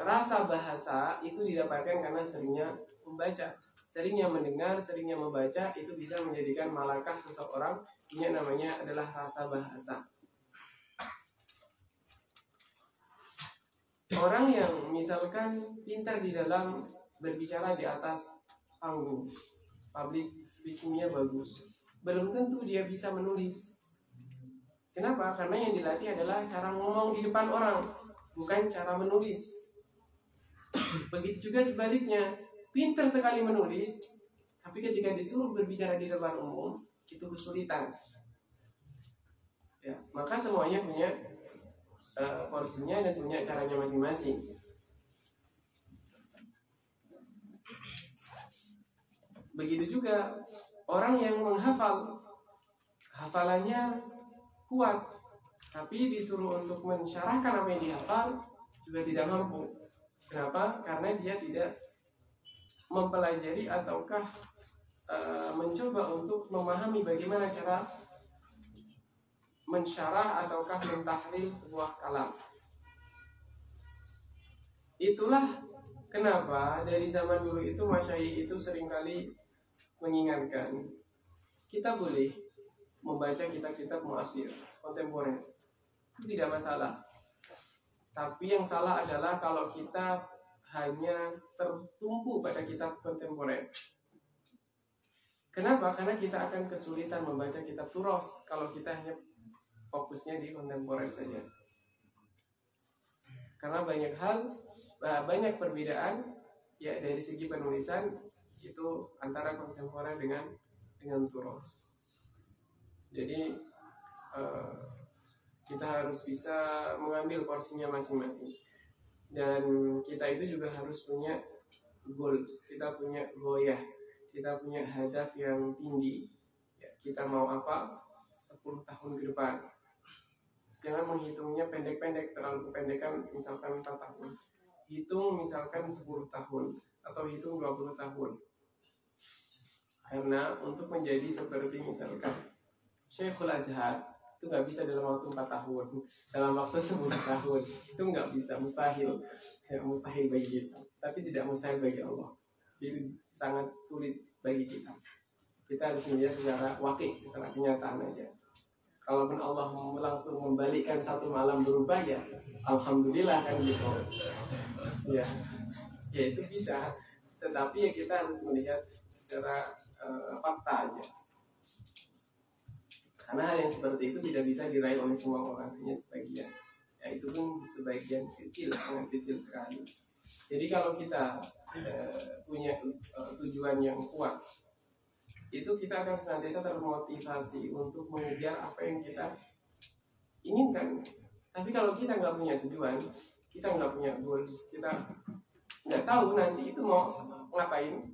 rasa bahasa itu didapatkan karena seringnya membaca. Seringnya mendengar, seringnya membaca, itu bisa menjadikan malakah seseorang punya namanya adalah rasa bahasa. Orang yang misalkan pintar di dalam berbicara di atas panggung, public speaking-nya bagus, belum tentu dia bisa menulis. Kenapa? Karena yang dilatih adalah cara ngomong di depan orang, bukan cara menulis. Begitu juga sebaliknya, pintar sekali menulis, tapi ketika disuruh berbicara di depan umum, itu kesulitan. Ya, maka semuanya punya porsinya dan punya caranya masing-masing. Begitu juga orang yang menghafal, hafalannya kuat, tapi disuruh untuk mensyarahkan apa yang dihafal juga tidak mampu. Kenapa? Karena dia tidak mempelajari ataukah mencoba untuk memahami bagaimana cara mensyarah ataukah mentahlil sebuah kalam. Itulah Kenapa? Dari zaman dulu itu masyayikh itu seringkali mengingatkan kita boleh membaca kitab-kitab muasir, kontemporer, itu tidak masalah. Tapi yang salah adalah kalau kita hanya tertumpu pada kitab kontemporer. Kenapa? Karena kita akan kesulitan membaca kitab turos kalau kita hanya fokusnya di kontemporer saja. Karena banyak hal, banyak perbedaan ya dari segi penulisan itu antara kontemporer dengan turos. Jadi kita harus bisa mengambil porsinya masing-masing. Dan kita itu juga harus punya goals, kita punya goyah, kita punya hadaf yang tinggi ya, kita mau apa 10 tahun ke depan. Jangan menghitungnya pendek-pendek, terlalu kependekan misalkan 4 tahun. Hitung misalkan 10 tahun atau hitung 20 tahun. Karena untuk menjadi seperti misalkan Syekhul Azhar itu nggak bisa dalam waktu 4 tahun, dalam waktu 10 tahun itu nggak bisa, mustahil ya, mustahil bagi kita, tapi tidak mustahil bagi Allah. Jadi sangat sulit bagi kita. Kita harus melihat secara wakil, secara kenyataan aja. Kalaupun Allah langsung membalikkan satu malam berubah ya alhamdulillah kan gitu ya itu bisa, tetapi ya kita harus melihat secara fakta aja. Karena hal yang seperti itu tidak bisa diraih oleh semua orang, hanya sebagian. Ya itu pun sebagian kecil, sangat kecil sekali. Jadi kalau kita punya tujuan yang kuat, itu kita akan senantiasa termotivasi untuk mengejar apa yang kita inginkan. Tapi kalau kita nggak punya tujuan, kita nggak punya goals, kita nggak tahu nanti itu mau ngapain,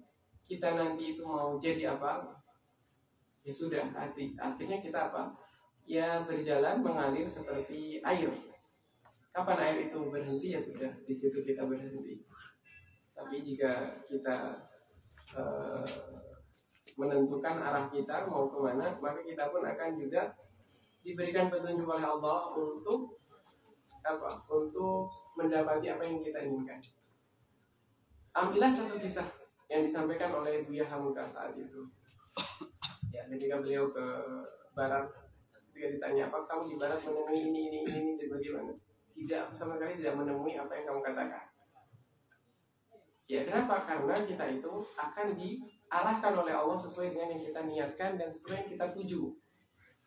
kita nanti itu mau jadi apa, ya sudah, artinya kita apa? Ya berjalan mengalir seperti air. Kapan air itu berhenti ya sudah, di situ kita berhenti. Tapi jika kita menentukan arah kita mau kemana, maka kita pun akan juga diberikan petunjuk oleh Allah untuk apa? Untuk mendapati apa yang kita inginkan. Ambillah satu kisah yang disampaikan oleh Buya Hamka saat itu. Ya, ketika beliau ke barat, ketika ditanya apa kamu di barat menemui ini dan bagaimana, tidak sama sekali tidak menemui apa yang kamu katakan. Ya kenapa? Karena kita itu akan diarahkan oleh Allah sesuai dengan yang kita niatkan dan sesuai yang kita tuju.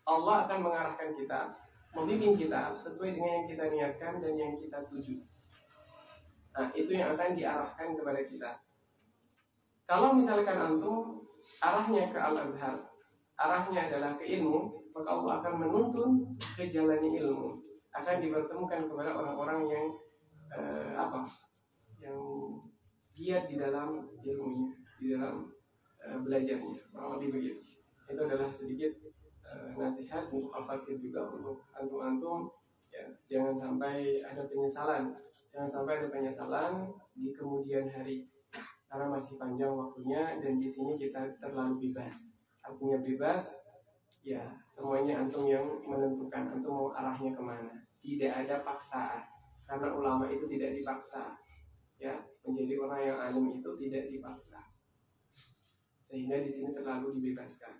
Allah akan mengarahkan kita, membimbing kita sesuai dengan yang kita niatkan dan yang kita tuju. Nah itu yang akan diarahkan kepada kita. Kalau misalkan antum arahnya ke Al-Azhar, arahnya adalah ke ilmu, maka Allah akan menuntun ke jalannya ilmu, akan dipertemukan kepada orang-orang yang yang giat di dalam ilmunya, di dalam belajarnya, kurang lebih begitu. Itu adalah sedikit nasihat untuk al-fakir juga, untuk antum-antum ya, jangan sampai ada penyesalan di kemudian hari, karena masih panjang waktunya dan di sini kita terlalu bebas. Artinya bebas, ya semuanya antum yang menentukan antum mau arahnya kemana. Tidak ada paksaan, karena ulama itu tidak dipaksa. Ya, menjadi orang yang alim itu tidak dipaksa, sehingga di sini terlalu dibebaskan.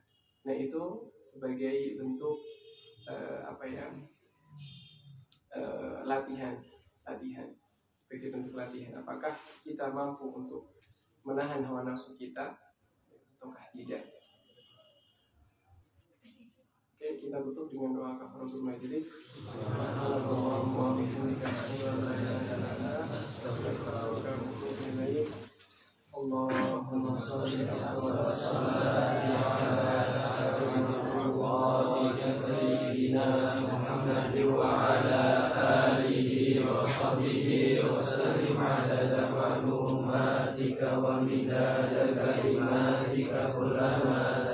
Nah itu sebagai bentuk latihan, sebagai bentuk latihan. Apakah kita mampu untuk menahan hawa nafsu kita ataukah tidak? Oke, kita tutup dengan doa kafaratul majelis. Subhanallah wa bihamdika asyhadu an la ilaha illa anta astaghfiruka wa atubu ilaik. Allahumma shalli wa sallim ala sayyidina Muhammad wa ala alihi wa sahbihi wa sallim ala ma'lumatika wa midada kalimatika kullama